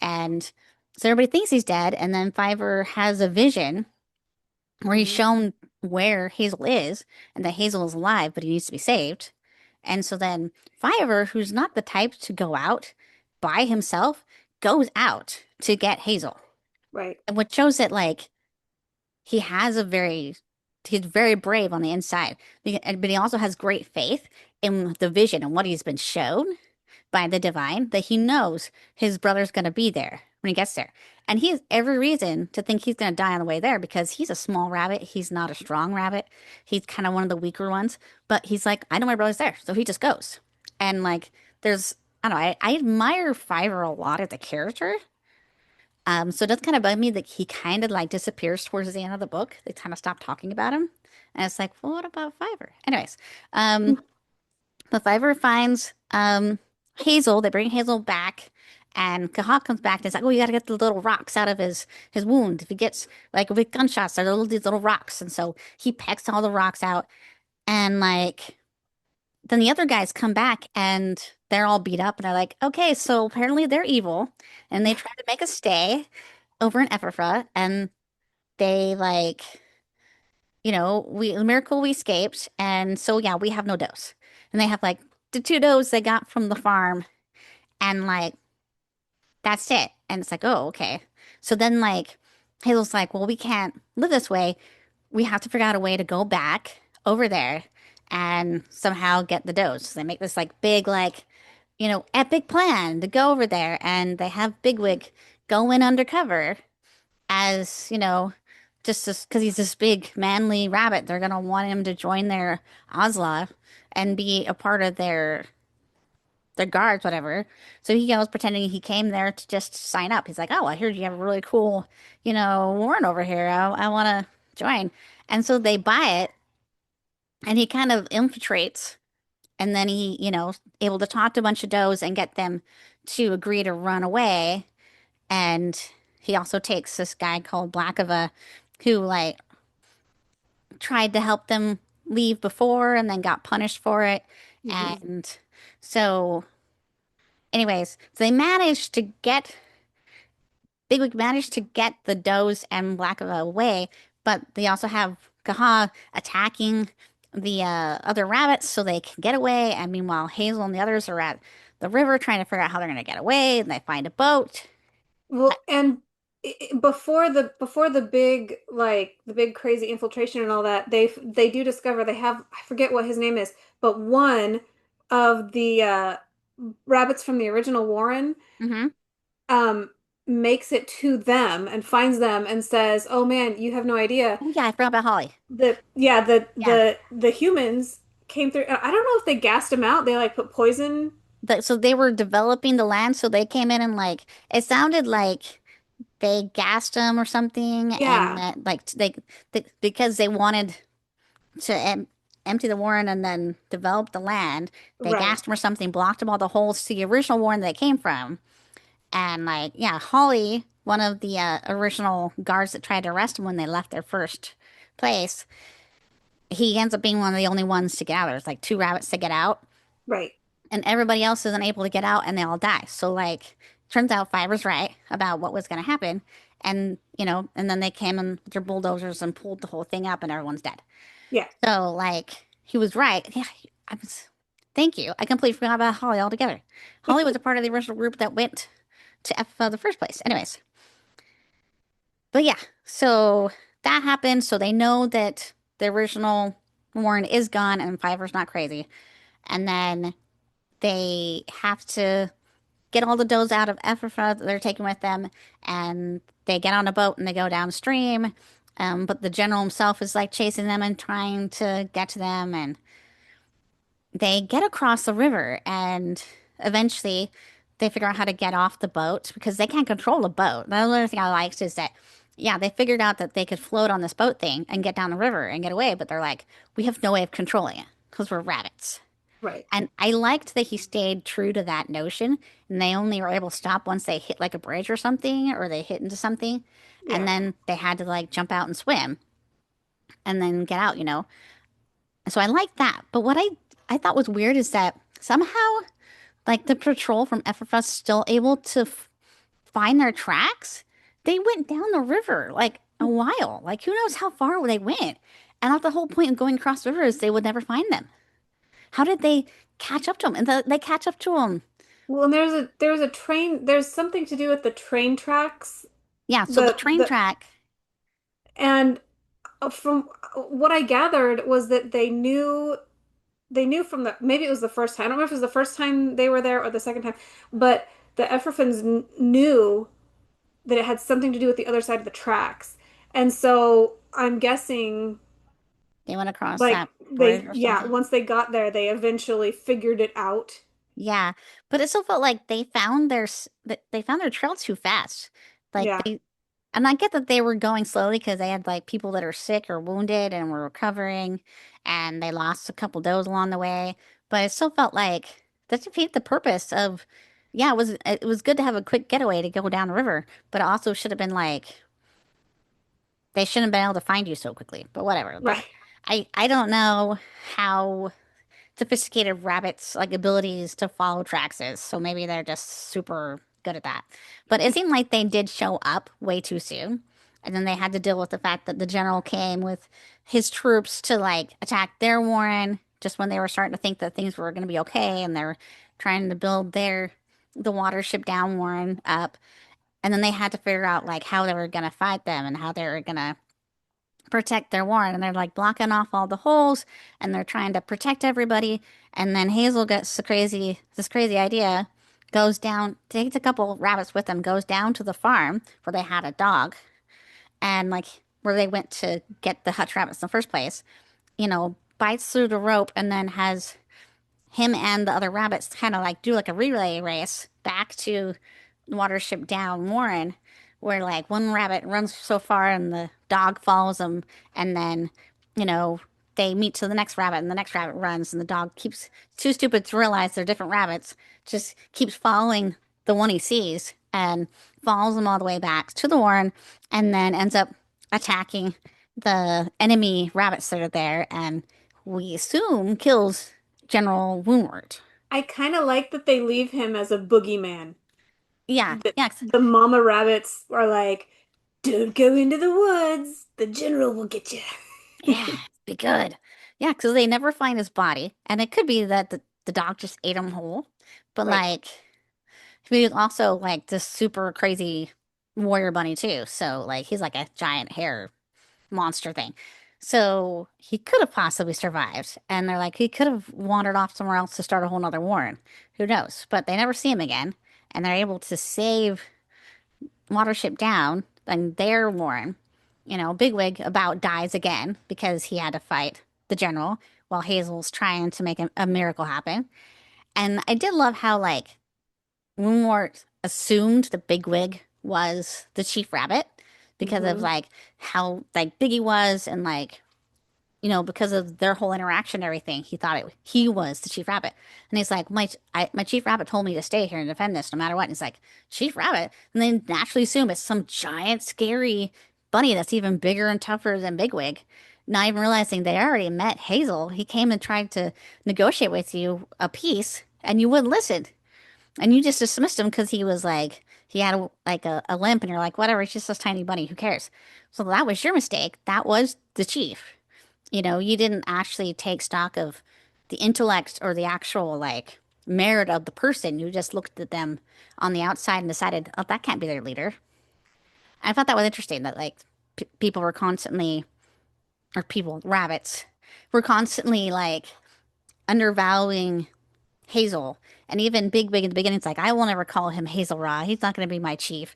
And so everybody thinks he's dead. And then Fiverr has a vision where he's Hmm. shown where Hazel is and that Hazel is alive, but he needs to be saved. And so then Fiverr, who's not the type to go out by himself, goes out to get Hazel. Right. And what shows that like he has a very he's very brave on the inside, but he also has great faith in the vision and what he's been shown by the divine that he knows his brother's going to be there when he gets there. And he has every reason to think he's going to die on the way there because he's a small rabbit. He's not a strong rabbit. He's kind of one of the weaker ones, but he's like, I know my brother's there. So he just goes. And like, I don't know, I admire Fiverr a lot as a character. So it does kind of bug me that he kind of like disappears towards the end of the book. They kind of stop talking about him. And it's like, well, what about Fiverr? Anyways, um, but Fiverr finds Hazel. They bring Hazel back, and Kaha comes back and it's like, oh, you gotta get the little rocks out of his wound. If he gets like with gunshots, there are these little rocks, and so he pecks all the rocks out, and like then the other guys come back and they're all beat up, and they're like, okay, so apparently they're evil, and they try to make us stay over in Ephrata, and they like, we a miracle we escaped, and so yeah, we have no dose. And they have like the two does they got from the farm, and like that's it. And it's like, oh, okay. So then like Hazel's like, well, we can't live this way. We have to figure out a way to go back over there and somehow get the dose. So they make this like big, like, epic plan to go over there, and they have Bigwig go in undercover as, just because he's this big manly rabbit, they're gonna want him to join their Osla and be a part of their guards, whatever. So he goes pretending he came there to just sign up. He's like, "Oh, I heard you have a really cool, warrant over here. I want to join." And so they buy it, and he kind of infiltrates, and then he, able to talk to a bunch of does and get them to agree to run away. And he also takes this guy called Blackova, who like tried to help them leave before and then got punished for it. Hmm. And so, anyways, so Bigwig managed to get the does and Blackova away, but they also have Kaha attacking the other rabbits so they can get away. And meanwhile, Hazel and the others are at the river trying to figure out how they're going to get away. And they find a boat. Well, and before the big like the big crazy infiltration and all that, they do discover they have I forget what his name is, but one of the rabbits from the original Warren Mm-hmm. um makes it to them and finds them and says, "Oh man, you have no idea. Oh, yeah, I forgot about Holly. Yeah. The humans came through. I don't know if they gassed him out. They like put poison. So they were developing the land. So they came in and like, it sounded like they gassed them or something. And Yeah, that like because they wanted to empty the warren and then develop the land. They right, gassed them or something, blocked them all the holes to the original warren they came from. And like, yeah, Holly, one of the original guards that tried to arrest him when they left their first place, he ends up being one of the only ones to get out. There's like two rabbits to get out, right. and everybody else isn't able to get out, and they all die. So like, turns out Fiver's right about what was going to happen, and and then they came in with their bulldozers and pulled the whole thing up, and everyone's dead. Yeah. So like, he was right. Yeah, I was. Thank you. I completely forgot about Holly altogether. Holly was a part of the original group that went to FFO the first place. Anyways, but yeah, so that happened. So they know that the original Warren is gone and Fiverr's not crazy. And then they have to get all the does out of Ephrata that they're taking with them. And they get on a boat and they go downstream. But the general himself is like chasing them and trying to get to them. And they get across the river and eventually they figure out how to get off the boat because they can't control a boat. The other thing I liked is that, yeah, they figured out that they could float on this boat thing and get down the river and get away, but they're like, we have no way of controlling it because we're rabbits. Right. And I liked that he stayed true to that notion and they only were able to stop once they hit like a bridge or something or they hit into something. And Yeah. then they had to like jump out and swim and then get out. So I like that. But what I thought was weird is that somehow like the patrol from Ephrata still able to find their tracks. They went down the river like a while. Like who knows how far they went. And I thought the whole point of going across the river is they would never find them. How did they catch up to them? And they catch up to them. Well, and there's a train. There's something to do with the train tracks. Yeah, so the train The track, and from what I gathered was that they knew from the maybe it was the first time. I don't know if it was the first time they were there or the second time, but the Ephraim's knew that it had something to do with the other side of the tracks. And so I'm guessing they went across like that bridge or something. once they got there, they eventually figured it out. Yeah, but it still felt like they found their trail too fast. Like Yeah, and I get that they were going slowly because they had like people that are sick or wounded and were recovering, and they lost a couple does along the way. But it still felt like that defeated the purpose of, yeah, it was good to have a quick getaway to go down the river, but it also should have been like they shouldn't have been able to find you so quickly. But whatever. But right. I don't know how sophisticated rabbits like abilities to follow tracks is. So maybe they're just super good at that. But it seemed like they did show up way too soon. And then they had to deal with the fact that the general came with his troops to like attack their warren just when they were starting to think that things were going to be okay and they're trying to build the Watership Down warren up. And then they had to figure out like how they were going to fight them and how they were going to protect their warren, and they're like blocking off all the holes and they're trying to protect everybody. And then Hazel gets this crazy idea, goes down, takes a couple rabbits with them, goes down to the farm where they had a dog and like where they went to get the hutch rabbits in the first place, bites through the rope and then has him and the other rabbits kind of like do like a relay race back to Watership Down Warren, where like one rabbit runs so far and the dog follows him, and then, you know, they meet to the next rabbit and the next rabbit runs, and the dog keeps too stupid to realize they're different rabbits, just keeps following the one he sees and follows him all the way back to the Warren, and then ends up attacking the enemy rabbits that are there, and we assume kills General Woundwort. I kind of like that they leave him as a boogeyman. Yeah, yeah, The mama rabbits are like, "Don't go into the woods. The general will get you." yeah, be good. Yeah, because they never find his body. And it could be that the dog just ate him whole. But Right. like he was also like this super crazy warrior bunny too. So like he's like a giant hair monster thing. So he could have possibly survived. And they're like, he could have wandered off somewhere else to start a whole nother war. Who knows? But they never see him again. And they're able to save Watership Down and their Warren. You know, Bigwig about dies again because he had to fight the general while Hazel's trying to make a miracle happen. And I did love how, like, Moonwort assumed the Bigwig was the chief rabbit because of, Hmm. like, how, like, Biggie was and, like, because of their whole interaction and everything, he thought he was the chief rabbit. And he's like, my chief rabbit told me to stay here and defend this no matter what. And he's like, chief rabbit? And they naturally assume it's some giant, scary bunny that's even bigger and tougher than Bigwig. Not even realizing they already met Hazel. He came and tried to negotiate with you a peace, and you wouldn't listen. And you just dismissed him because he was like, he had a limp, and you're like, whatever, it's just this tiny bunny. Who cares? So that was your mistake. That was the chief. You didn't actually take stock of the intellect or the actual like merit of the person. You just looked at them on the outside and decided, oh, that can't be their leader. I thought that was interesting that like people were constantly, or people, rabbits, were constantly like undervaluing Hazel. And even Big in the beginning, it's like, I will never call him Hazel Raw. He's not going to be my chief.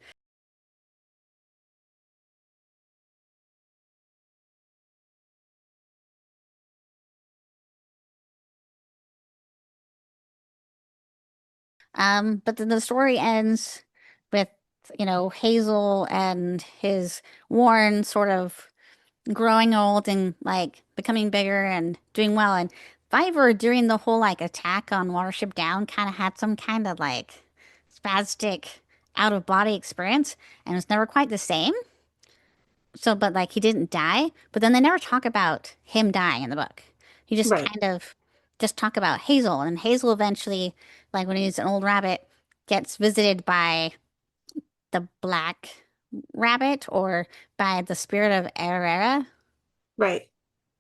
But then the story ends with, Hazel and his Warren sort of growing old and like becoming bigger and doing well. And Fiverr during the whole like attack on Watership Down kind of had some kind of like spastic out of body experience and it was never quite the same. So, but like he didn't die, but then they never talk about him dying in the book. You just Right. kind of just talk about Hazel and Hazel eventually, like when he's an old rabbit, gets visited by the black rabbit or by the spirit of Erera. Right.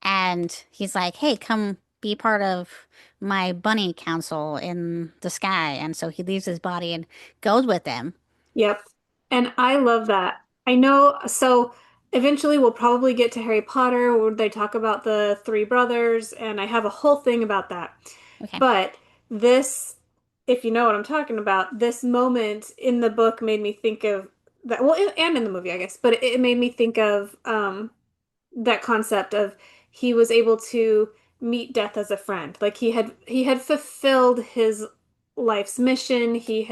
And he's like, hey, come be part of my bunny council in the sky. And so he leaves his body and goes with them. Yep. And I love that. I know. So eventually we'll probably get to Harry Potter where they talk about the three brothers, and I have a whole thing about that. Okay. But this, if you know what I'm talking about, this moment in the book made me think of that. Well, and in the movie, I guess, but it made me think of that concept of he was able to meet death as a friend. Like he had fulfilled his life's mission. He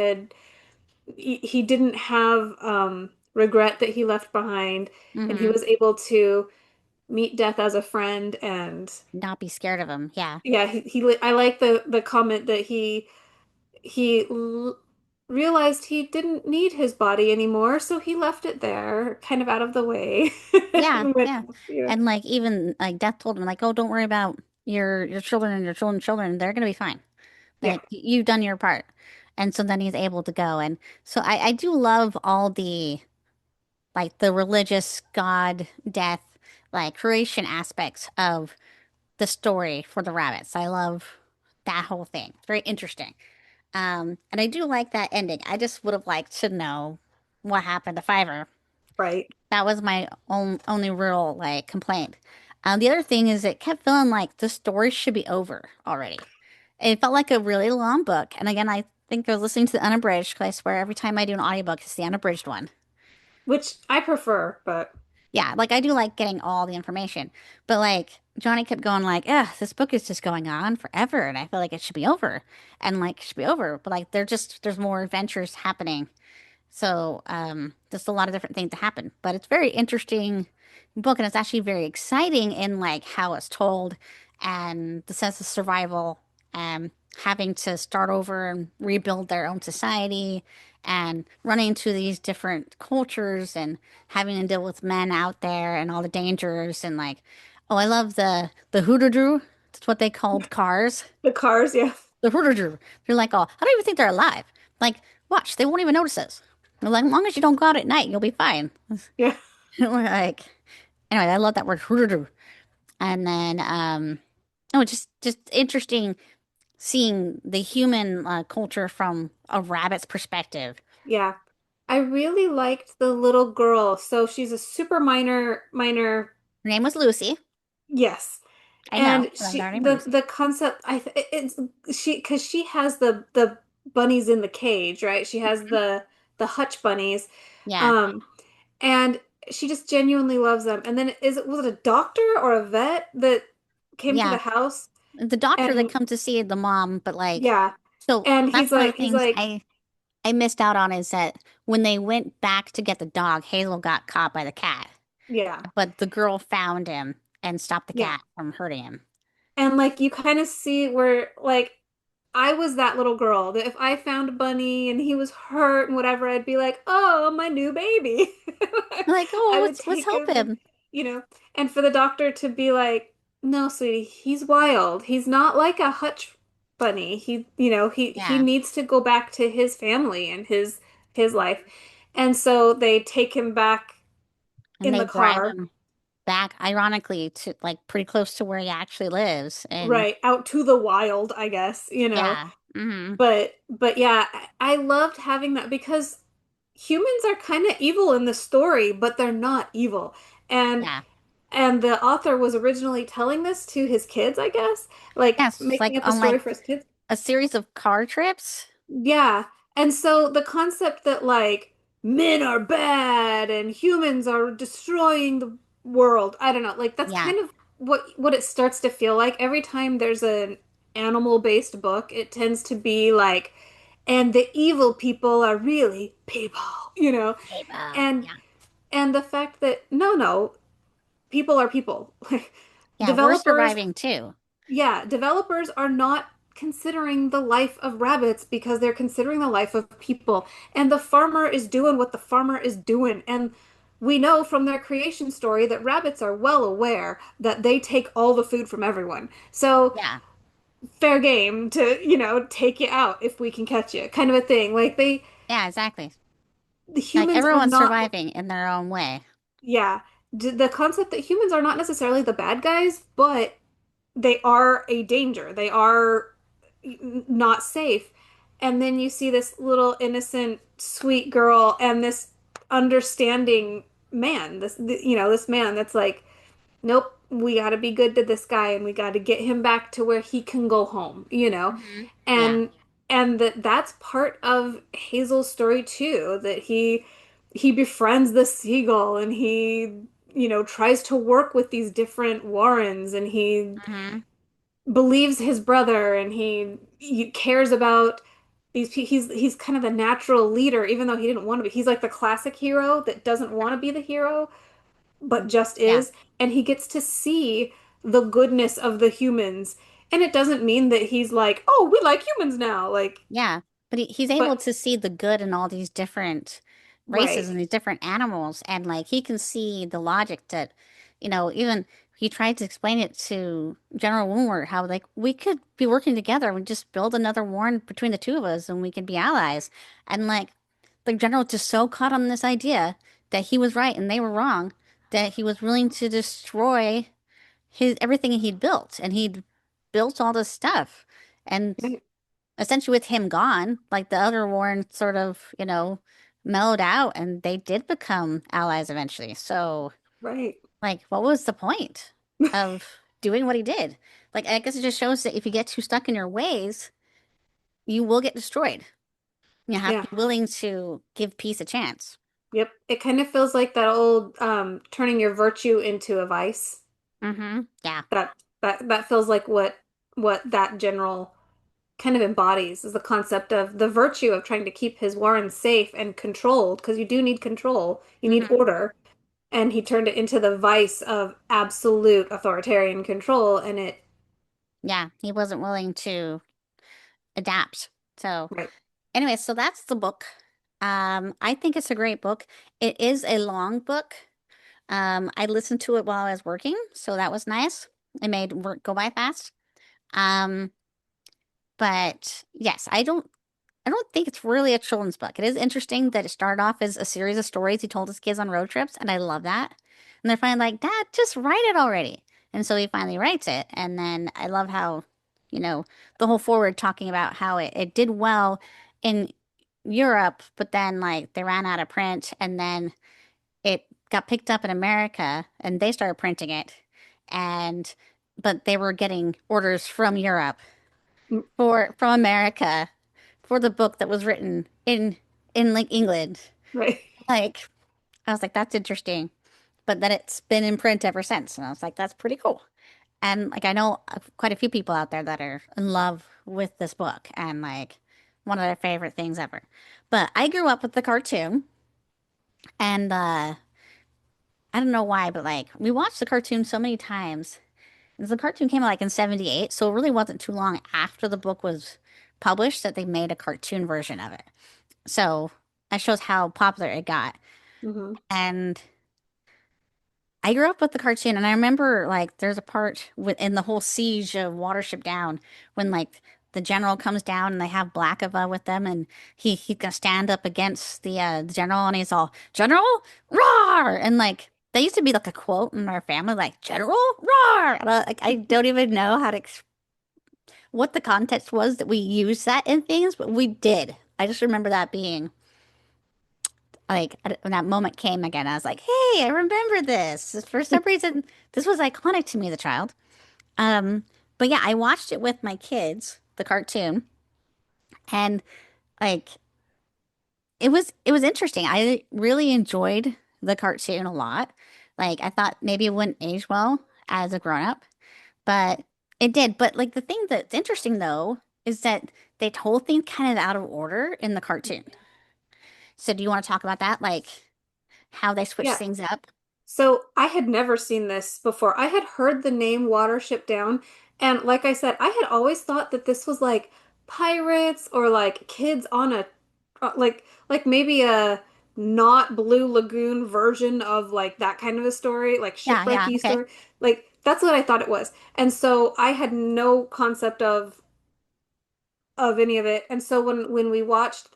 didn't have regret that he left behind, and he Mm-hmm. was able to meet death as a friend. And Not be scared of him. Yeah. yeah, I like the comment that he realized he didn't need his body anymore, so he left it there, kind of out of the way. Yeah. And went Yeah. off, yeah. And like even like Death told him, like, oh, don't worry about your children and your children's children. They're gonna be fine. Yeah. Like you've done your part. And so then he's able to go. And so I do love all the like the religious God, death, like creation aspects of the story for the rabbits. I love that whole thing. It's very interesting. And I do like that ending. I just would have liked to know what happened to Fiverr. Right. That was my only real like complaint. The other thing is it kept feeling like the story should be over already. It felt like a really long book. And again, I think I was listening to the unabridged because I swear every time I do an audiobook, it's the unabridged one. Which I prefer, but Yeah, like I do like getting all the information. But like Johnny kept going like, "Ugh, this book is just going on forever and I feel like it should be over." And like it should be over, but like there's more adventures happening. So, just a lot of different things to happen. But it's very interesting book and it's actually very exciting in like how it's told and the sense of survival and having to start over and rebuild their own society and running into these different cultures and having to deal with men out there and all the dangers and like, oh, I love the hoodoo. That's what they called cars. the cars, yeah. The hoodoo. They're like, oh, I don't even think they're alive. Like, watch, they won't even notice us. They're like, as long as you don't go out at night, you'll be fine. Yeah. We're like, anyway, I love that word hoodoo. And then, Oh, just interesting seeing the human culture from a rabbit's perspective. Yeah. I really liked the little girl. So she's a super minor, Her name was Lucy. yes. I know. And I love she our name the Lucy. the concept it's she because she has the bunnies in the cage, right? She has Mhm. the hutch bunnies. Yeah, Um and she just genuinely loves them. And then was it a doctor or a vet that came to the yeah. house? The doctor that And comes to see the mom, but like, yeah. so And that's one of the he's things like, I missed out on is that when they went back to get the dog, Hazel got caught by the cat, yeah. but the girl found him and stopped the Yeah. cat from hurting him. And like you kind of see where like I was that little girl that if I found Bunny and he was hurt and whatever, I'd be like, "Oh, my new baby." Like, I oh, would let's take help him and him. you know, and for the doctor to be like, "No, sweetie, he's wild. He's not like a hutch bunny. He Yeah, needs to go back to his family and his life." And so they take him back and in they the drive car, him back, ironically, to like pretty close to where he actually lives. And right, out to the wild, I guess. yeah, mm-hmm, But yeah, I loved having that because humans are kind of evil in the story, but they're not evil. And yeah, and the author was originally telling this to his kids, I guess, like yes, making like up the on story like for his kids. a series of car trips. Yeah. And so the concept that like men are bad and humans are destroying the world, I don't know, like that's Yeah, kind of what it starts to feel like every time there's an animal-based book, it tends to be like and the evil people are really people. PayPal. And Yeah, and the fact that no, people are people. yeah, we're Developers surviving too. yeah, developers are not considering the life of rabbits because they're considering the life of people. And the farmer is doing what the farmer is doing. And we know from their creation story that rabbits are well aware that they take all the food from everyone. So Yeah, fair game to take you out if we can catch you, kind of a thing. Like yeah, exactly. the Like humans are everyone's not, surviving in their own way. yeah, the concept that humans are not necessarily the bad guys, but they are a danger. They are not safe. And then you see this little innocent, sweet girl and this understanding man, this man that's like, nope, we got to be good to this guy and we got to get him back to where he can go home. Hmm. Yeah. And that's part of Hazel's story too, that he befriends the seagull and he tries to work with these different Warrens and he Hmm. believes his brother and he cares about he's kind of the natural leader even though he didn't want to be. He's like the classic hero that doesn't want to be the hero but just Yeah. is, and he gets to see the goodness of the humans. And it doesn't mean that he's like, "Oh, we like humans now." Like, Yeah. But he's able but to see the good in all these different races right. and these different animals. And like he can see the logic that, even he tried to explain it to General Woolward how like we could be working together and just build another war between the two of us and we could be allies. And like the general just so caught on this idea that he was right and they were wrong that he was willing to destroy his everything he'd built and he'd built all this stuff. And Right. essentially with him gone, like the other Warren sort of, mellowed out and they did become allies eventually. So, Right. like, what was the point of doing what he did? Like, I guess it just shows that if you get too stuck in your ways, you will get destroyed. You have Yeah. to be willing to give peace a chance. Yep. It kind of feels like that old turning your virtue into a vice. Mm-hmm. Yeah. That feels like what that general kind of embodies is the concept of the virtue of trying to keep his Warren safe and controlled because you do need control, you need Mm-hmm. order, and he turned it into the vice of absolute authoritarian control, and it Yeah. He wasn't willing to adapt. So, right. anyway, so that's the book. I think it's a great book. It is a long book. I listened to it while I was working, so that was nice. It made work go by fast. Um, but yes, I don't think it's really a children's book. It is interesting that it started off as a series of stories he told his kids on road trips, and I love that. And they're finally like, Dad, just write it already. And so he finally writes it. And then I love how, you know, the whole forward talking about how it did well in Europe, but then like they ran out of print and then it got picked up in America and they started printing it. And but they were getting orders from Europe Mm, for from America for the book that was written in like England. right. Like I was like, that's interesting. But then it's been in print ever since. And I was like, that's pretty cool. And like I know quite a few people out there that are in love with this book and like one of their favorite things ever. But I grew up with the cartoon and I don't know why, but like we watched the cartoon so many times. And the cartoon came out like in 78, so it really wasn't too long after the book was published that they made a cartoon version of it. So that shows how popular it got. Hmm. And I grew up with the cartoon, and I remember like there's a part in the whole siege of Watership Down when like the general comes down and they have Blackava with them, and he's gonna stand up against the general, and he's all General roar, and like that used to be like a quote in our family, like General roar. And like I don't even know how to what the context was that we used that in things, but we did. I just remember that being like when that moment came again, I was like, "Hey, I remember this." For some reason, this was iconic to me, the child. Um, but yeah, I watched it with my kids, the cartoon, and like it was interesting. I really enjoyed the cartoon a lot. Like I thought maybe it wouldn't age well as a grown up, but it did. But like the thing that's interesting though is that they told things kind of out of order in the cartoon. So do you want to talk about that? Like how they switch Yeah. things up? So I had never seen this before. I had heard the name Watership Down, and like I said, I had always thought that this was like pirates or like kids on a like maybe a not Blue Lagoon version of like that kind of a story, like Yeah, yeah, shipwrecky okay. story. Like that's what I thought it was. And so I had no concept of any of it. And so when we watched,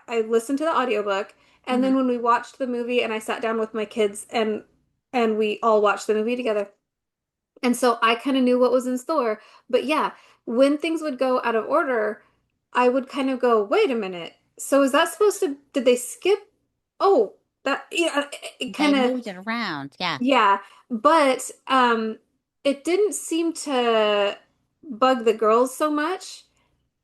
I listened to the audiobook, and Hmm. then when we watched the movie, and I sat down with my kids and we all watched the movie together. And so I kind of knew what was in store. But yeah, when things would go out of order, I would kind of go, wait a minute. So is that supposed to, did they skip? Oh, that, it They kind of, moved it around. Yeah, yeah. But it didn't seem to bug the girls so much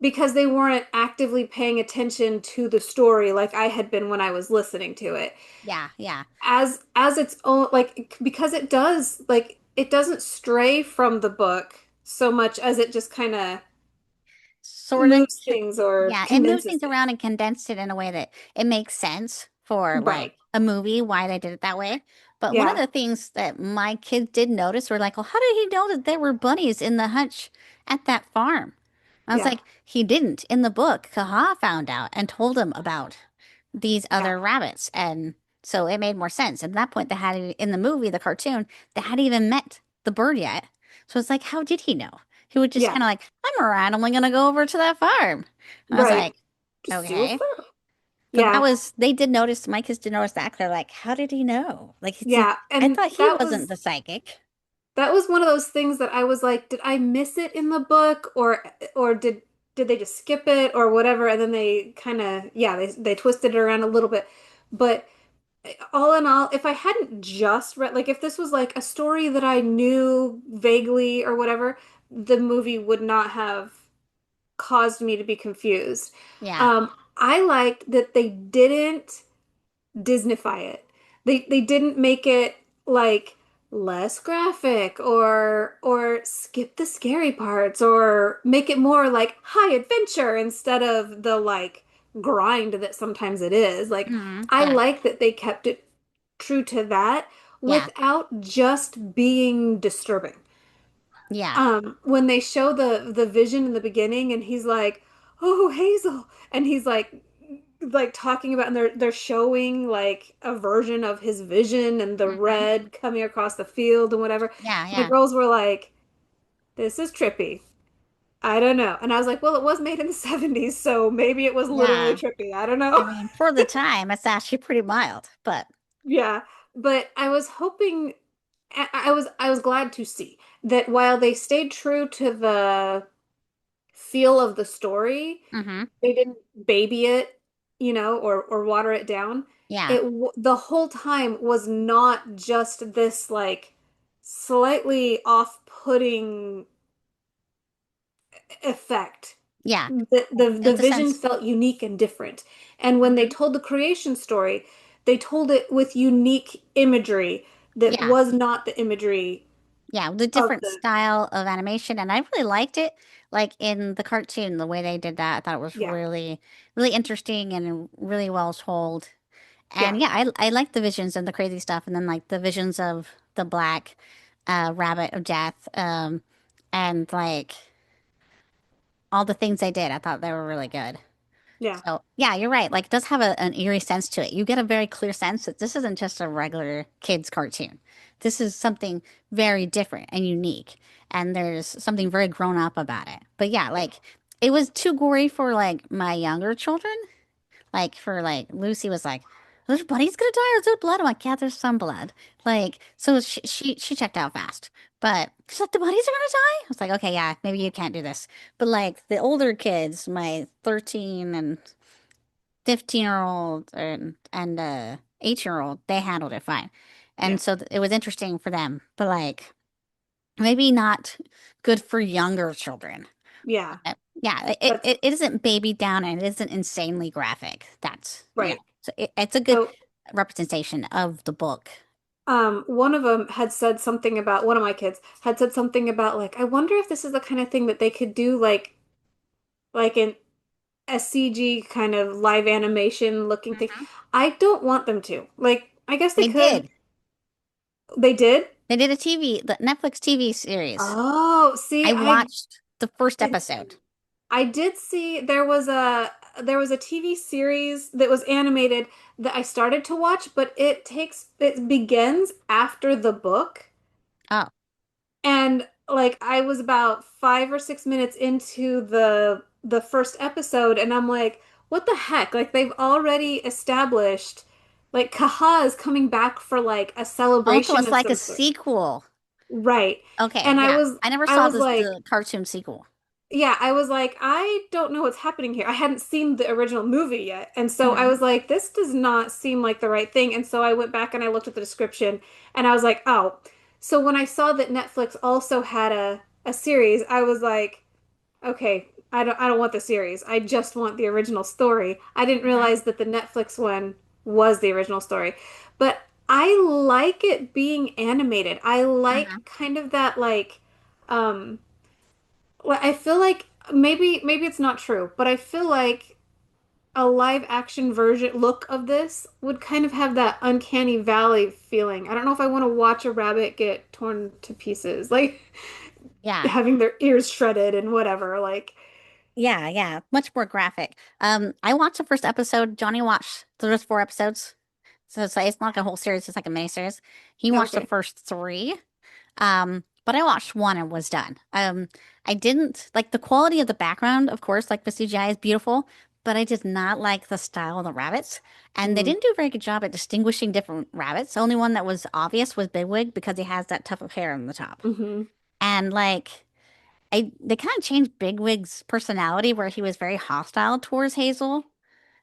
because they weren't actively paying attention to the story like I had been when I was listening to it. yeah, yeah. As its own, like, because it does, like, it doesn't stray from the book so much as it just kind of Sort of, moves things or yeah, it moved condenses things things. around and condensed it in a way that it makes sense for like Right. a movie, why they did it that way. But one of Yeah. the things that my kids did notice were like, well, how did he know that there were bunnies in the hutch at that farm? I was Yeah. like, he didn't. In the book, Kaha found out and told him about these Yeah. other rabbits. And so it made more sense. At that point, they had in the movie, the cartoon, they hadn't even met the bird yet. So it's like, how did he know? He would just Yeah. kind of like, I'm randomly going to go over to that farm. I was Right. like, Just do a okay. thorough. So that Yeah. was, they did notice, my kids did notice that. They're like, how did he know? Like, Yeah. I And thought he wasn't the psychic. that was one of those things that I was like, did I miss it in the book or did they just skip it or whatever? And then they kind of, yeah, they twisted it around a little bit. But all in all, if I hadn't just read, like if this was like a story that I knew vaguely or whatever, the movie would not have caused me to be confused. Yeah. I liked that they didn't Disneyfy it. They didn't make it like less graphic or skip the scary parts or make it more like high adventure instead of the like grind that sometimes it is. Like Hmm. I Yeah. like that they kept it true to that Yeah. without just being disturbing. Yeah. When they show the vision in the beginning and he's like, "Oh, Hazel," and he's like talking about, and they're showing like a version of his vision and the Hmm. red coming across the field and whatever. Yeah. My Yeah. girls were like, "This is trippy." I don't know. And I was like, "Well, it was made in the 70s, so maybe it was literally Yeah. trippy. I don't I know." mean, for the time, it's actually pretty mild, but Yeah, but I was hoping. I was glad to see that while they stayed true to the feel of the story, Mm-hmm. they didn't baby it, or water it down. Yeah. The whole time was not just this like slightly off-putting effect. Yeah. The It was a vision sense. felt unique and different. And when they Hmm. told the creation story, they told it with unique imagery that Yeah. was not the imagery Yeah. The of different the style of animation. And I really liked it. Like in the cartoon, the way they did that, I thought it was yeah, really, really interesting and really well told. yeah, And yeah, I like the visions and the crazy stuff. And then like the visions of the black rabbit of death. And like all the things they did, I thought they were really good. yeah, So yeah, you're right. Like it does have an eerie sense to it. You get a very clear sense that this isn't just a regular kids cartoon. This is something very different and unique. And there's something very grown up about it. But yeah, yeah, like it was too gory for like my younger children. Like for like Lucy was like, "There's Buddy's gonna die. There's blood." I'm like, "Yeah, there's some blood." Like so she checked out fast. But she's like, "The buddies are gonna die." I was like, "Okay, yeah, maybe you can't do this." But like the older kids, my 13 and 15-year-old and 8-year-old, they handled it fine. yeah, And so it was interesting for them, but like maybe not good for younger children. yeah. Yeah, That's it isn't babied down and it isn't insanely graphic. That's, right. so it's a good So, representation of the book. one of them had said something about one of my kids had said something about like, I wonder if this is the kind of thing that they could do like in a CG kind of live animation looking thing. Mhm. I don't want them to. Like, I guess they They could. did. They did? They did the Netflix TV series. Oh, see, I I watched the first didn't episode. see. I did see there was a TV series that was animated that I started to watch, but it begins after the book. Oh, And like I was about 5 or 6 minutes into the first episode, and I'm like, what the heck? Like they've already established like Kaha is coming back for like a oh, so celebration it's of like a some sort. sequel. Right. Okay, And I yeah. was I never I saw was this like, the cartoon sequel. yeah, I was like, I don't know what's happening here. I hadn't seen the original movie yet. And so I Hmm. was like, this does not seem like the right thing. And so I went back and I looked at the description and I was like, oh. So when I saw that Netflix also had a series, I was like, okay, I don't want the series. I just want the original story. I didn't Hmm. realize that the Netflix one was the original story. But I like it being animated. I like Hmm. kind of that like um well, I feel like maybe it's not true, but I feel like a live action version look of this would kind of have that uncanny valley feeling. I don't know if I want to watch a rabbit get torn to pieces, like Yeah. having their ears shredded and whatever. Like, Yeah, yeah. Much more graphic. I watched the first episode. Johnny watched the first 4 episodes. So it's not like a whole series, it's like a mini series. He watched the okay. first three. But I watched one and was done. I didn't like the quality of the background, of course, like the CGI is beautiful, but I did not like the style of the rabbits. And they Mm, didn't do a very good job at distinguishing different rabbits. The only one that was obvious was Bigwig because he has that tuft of hair on the top. hmm And like they kind of changed Bigwig's personality where he was very hostile towards Hazel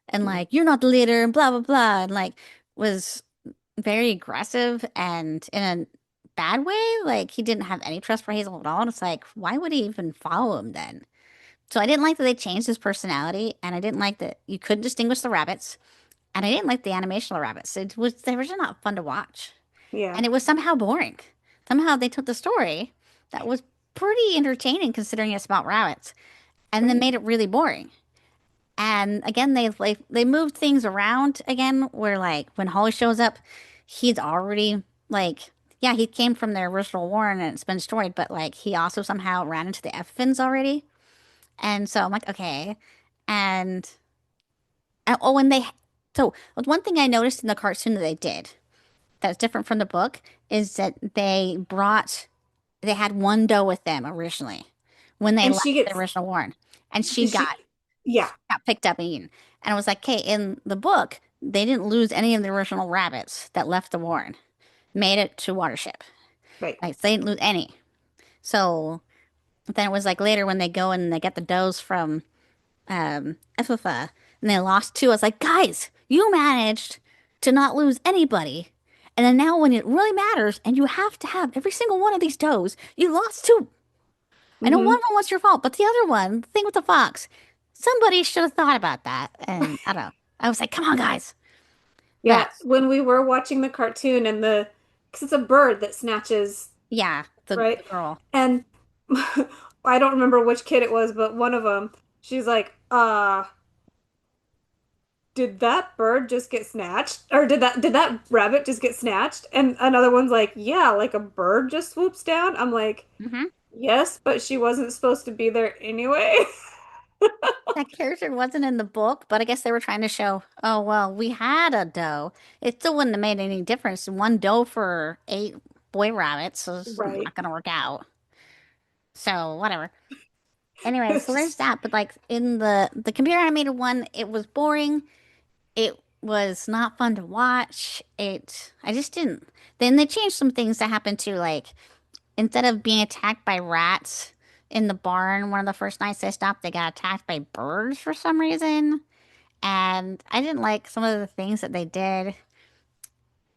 and mm, like, you're not the leader and blah blah blah and like was very aggressive and in a bad way. Like he didn't have any trust for Hazel at all. And it's like, why would he even follow him then? So I didn't like that they changed his personality, and I didn't like that you couldn't distinguish the rabbits, and I didn't like the animation of the rabbits. They were just not fun to watch, yeah. and it was somehow boring. Somehow they took the story that was pretty entertaining considering it's about rabbits, and then Right. made it really boring. And again, they moved things around again, where like when Holly shows up, he's already like, yeah, he came from the original Warren and it's been destroyed, but like he also somehow ran into the F-fins already. And so I'm like, okay. And oh, when they so one thing I noticed in the cartoon that they did that's different from the book is that they had one doe with them originally when they And left the original Warren, and does she, yeah, she got picked up and eaten. And I was like, okay, in the book, they didn't lose any of the original rabbits that left the Warren, made it to Watership. Right. Like they didn't lose any. So then it was like later when they go and they get the doughs from Epipha and they lost two. I was like, guys, you managed to not lose anybody. And then now when it really matters and you have to have every single one of these doughs, you lost two. I know one Hmm. of them was your fault, but the other one, the thing with the fox, somebody should have thought about that. And I don't know. I was like, come on, guys. Yeah, But when we were watching the cartoon and because it's a bird that snatches, yeah, right? the girl. And I don't remember which kid it was, but one of them, she's like, did that bird just get snatched? Or did that rabbit just get snatched? And another one's like, yeah, like a bird just swoops down. I'm like, Hmm. yes, but she wasn't supposed to be there anyway. That character wasn't in the book, but I guess they were trying to show, oh, well, we had a doe. It still wouldn't have made any difference. One doe for eight boy rabbits is Right. not going to work out. So, whatever. Anyway, so It's there's just that. But like in the computer animated one, it was boring. It was not fun to watch. I just didn't. Then they changed some things that happened to like instead of being attacked by rats in the barn, one of the first nights they stopped, they got attacked by birds for some reason. And I didn't like some of the things that they did.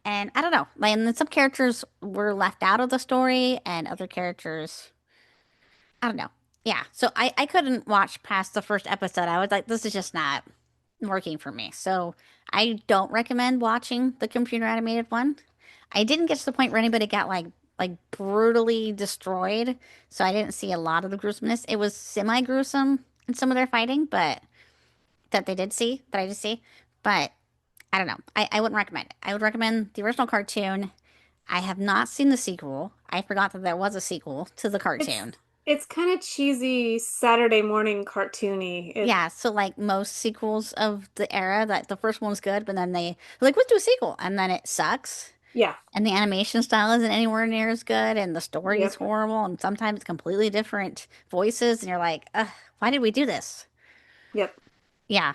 And I don't know. Like, and then some characters were left out of the story, and other characters, I don't know. Yeah. So I couldn't watch past the first episode. I was like, this is just not working for me. So I don't recommend watching the computer animated one. I didn't get to the point where anybody got like brutally destroyed, so I didn't see a lot of the gruesomeness. It was semi gruesome in some of their fighting, but that I did see. But I don't know. I wouldn't recommend it. I would recommend the original cartoon. I have not seen the sequel. I forgot that there was a sequel to the it's cartoon. it's kind of cheesy Saturday morning cartoony. It Yeah, so like most sequels of the era, that the first one was good, but then they like, let's do a sequel, and then it sucks. Yeah. And the animation style isn't anywhere near as good, and the story is Yep. horrible, and sometimes completely different voices, and you're like, ugh, why did we do this? Yep. Yeah.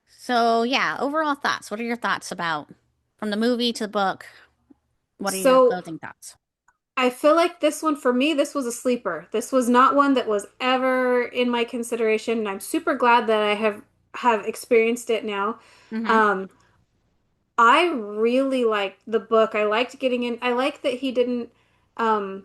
So yeah, overall thoughts. What are your thoughts about from the movie to the book? What are your So closing thoughts? I feel like this one for me, this was a sleeper. This was not one that was ever in my consideration, and I'm super glad that I have experienced it now. Mm-hmm. Um, I really liked the book. I liked getting in. I like that he didn't um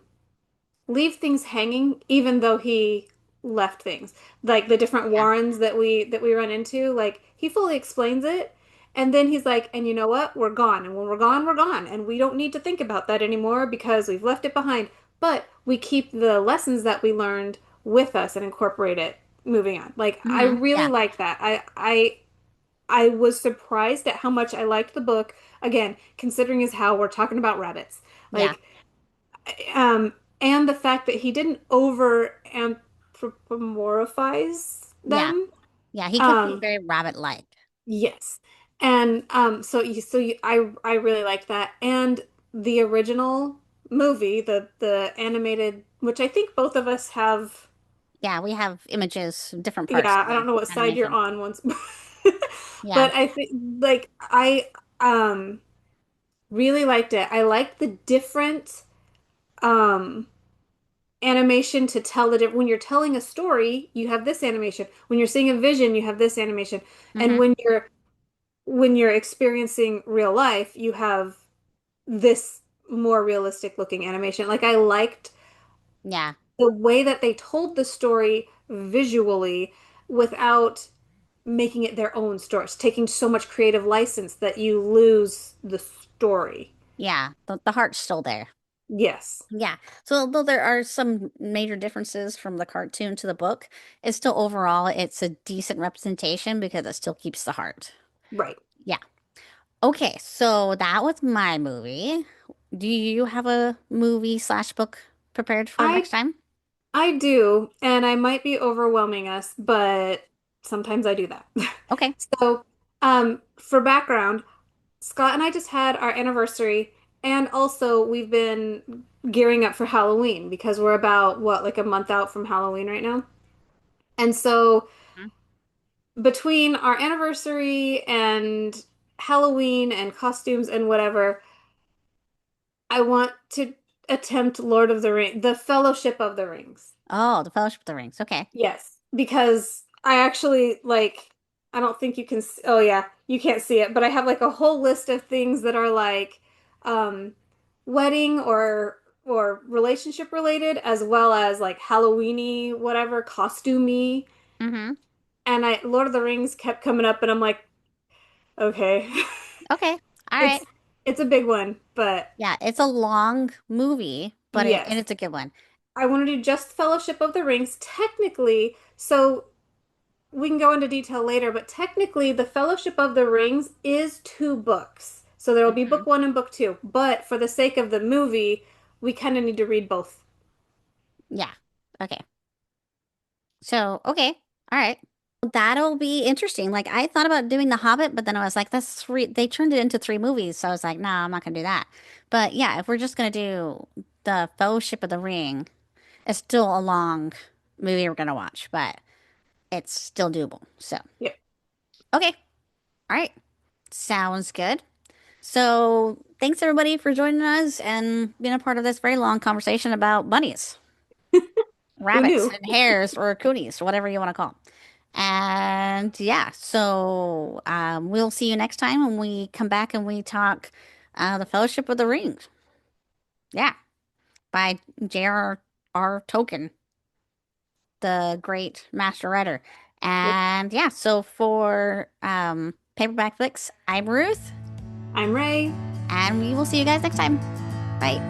leave things hanging, even though he left things. Like the different Yeah. warrens that we run into, like he fully explains it. And then he's like, and you know what? We're gone. And when we're gone, we're gone. And we don't need to think about that anymore because we've left it behind. But we keep the lessons that we learned with us and incorporate it moving on. Like I Mm-hmm. really Yeah. like that. I was surprised at how much I liked the book. Again, considering as how we're talking about rabbits. Yeah. Like um, and the fact that he didn't over anthropomorphize Yeah. them. Yeah. He kept it Um, very rabbit-like. yes. And I really liked that. And the original movie, the animated, which I think both of us have. Yeah, we have images, different parts Yeah, of I don't the know what side you're animation. on once, Yeah. but I think like I really liked it. I liked the different um animation to tell the different. When you're telling a story, you have this animation. When you're seeing a vision, you have this animation. And Mm-hmm. when you're experiencing real life, you have this more realistic looking animation. Like I liked Yeah. the way that they told the story visually without making it their own story. It's taking so much creative license that you lose the story. Yeah. The heart's still there. Yes. Yeah. So although there are some major differences from the cartoon to the book, it's still overall it's a decent representation because it still keeps the heart. Right. Yeah. Okay, so that was my movie. Do you have a movie slash book prepared for I next time? I do, and I might be overwhelming us, but sometimes I do that. Okay. So, for background, Scott and I just had our anniversary, and also we've been gearing up for Halloween because we're about what, like a month out from Halloween right now. And so, Mhm. between our anniversary and Halloween and costumes and whatever, I want to attempt Lord of the Ring, the Fellowship of the Rings. Oh, the Fellowship of the Rings. Okay. Yes, because I actually like, I don't think you can, oh yeah, you can't see it, but I have like a whole list of things that are like um wedding or relationship related as well as like Halloweeny, whatever, costumey. Mm-hmm. And I Lord of the Rings kept coming up and I'm like, okay. Okay. All right. It's it's a big one, but Yeah, it's a long movie, but yes. it's a good one. I want to do just Fellowship of the Rings technically. So we can go into detail later, but technically, The Fellowship of the Rings is two books. So there will be Hmm. book one and book two. But for the sake of the movie, we kind of need to read both. Yeah. Okay. So, okay. All right. That'll be interesting. Like I thought about doing The Hobbit, but then I was like, that's three, they turned it into three movies. So I was like, no, I'm not gonna do that. But yeah, if we're just gonna do the Fellowship of the Ring, it's still a long movie we're gonna watch, but it's still doable. So, Yep. okay. All right. Sounds good. So thanks everybody for joining us and being a part of this very long conversation about bunnies, Who rabbits, knew? and hares or coonies, or whatever you want to call 'em. And yeah, so we'll see you next time when we come back and we talk The Fellowship of the Ring. Yeah, by J.R.R. Tolkien, the great master writer. Yep. And yeah, so for Paperback Flicks, I'm Ruth, I'm Rae. and we will see you guys next time. Bye.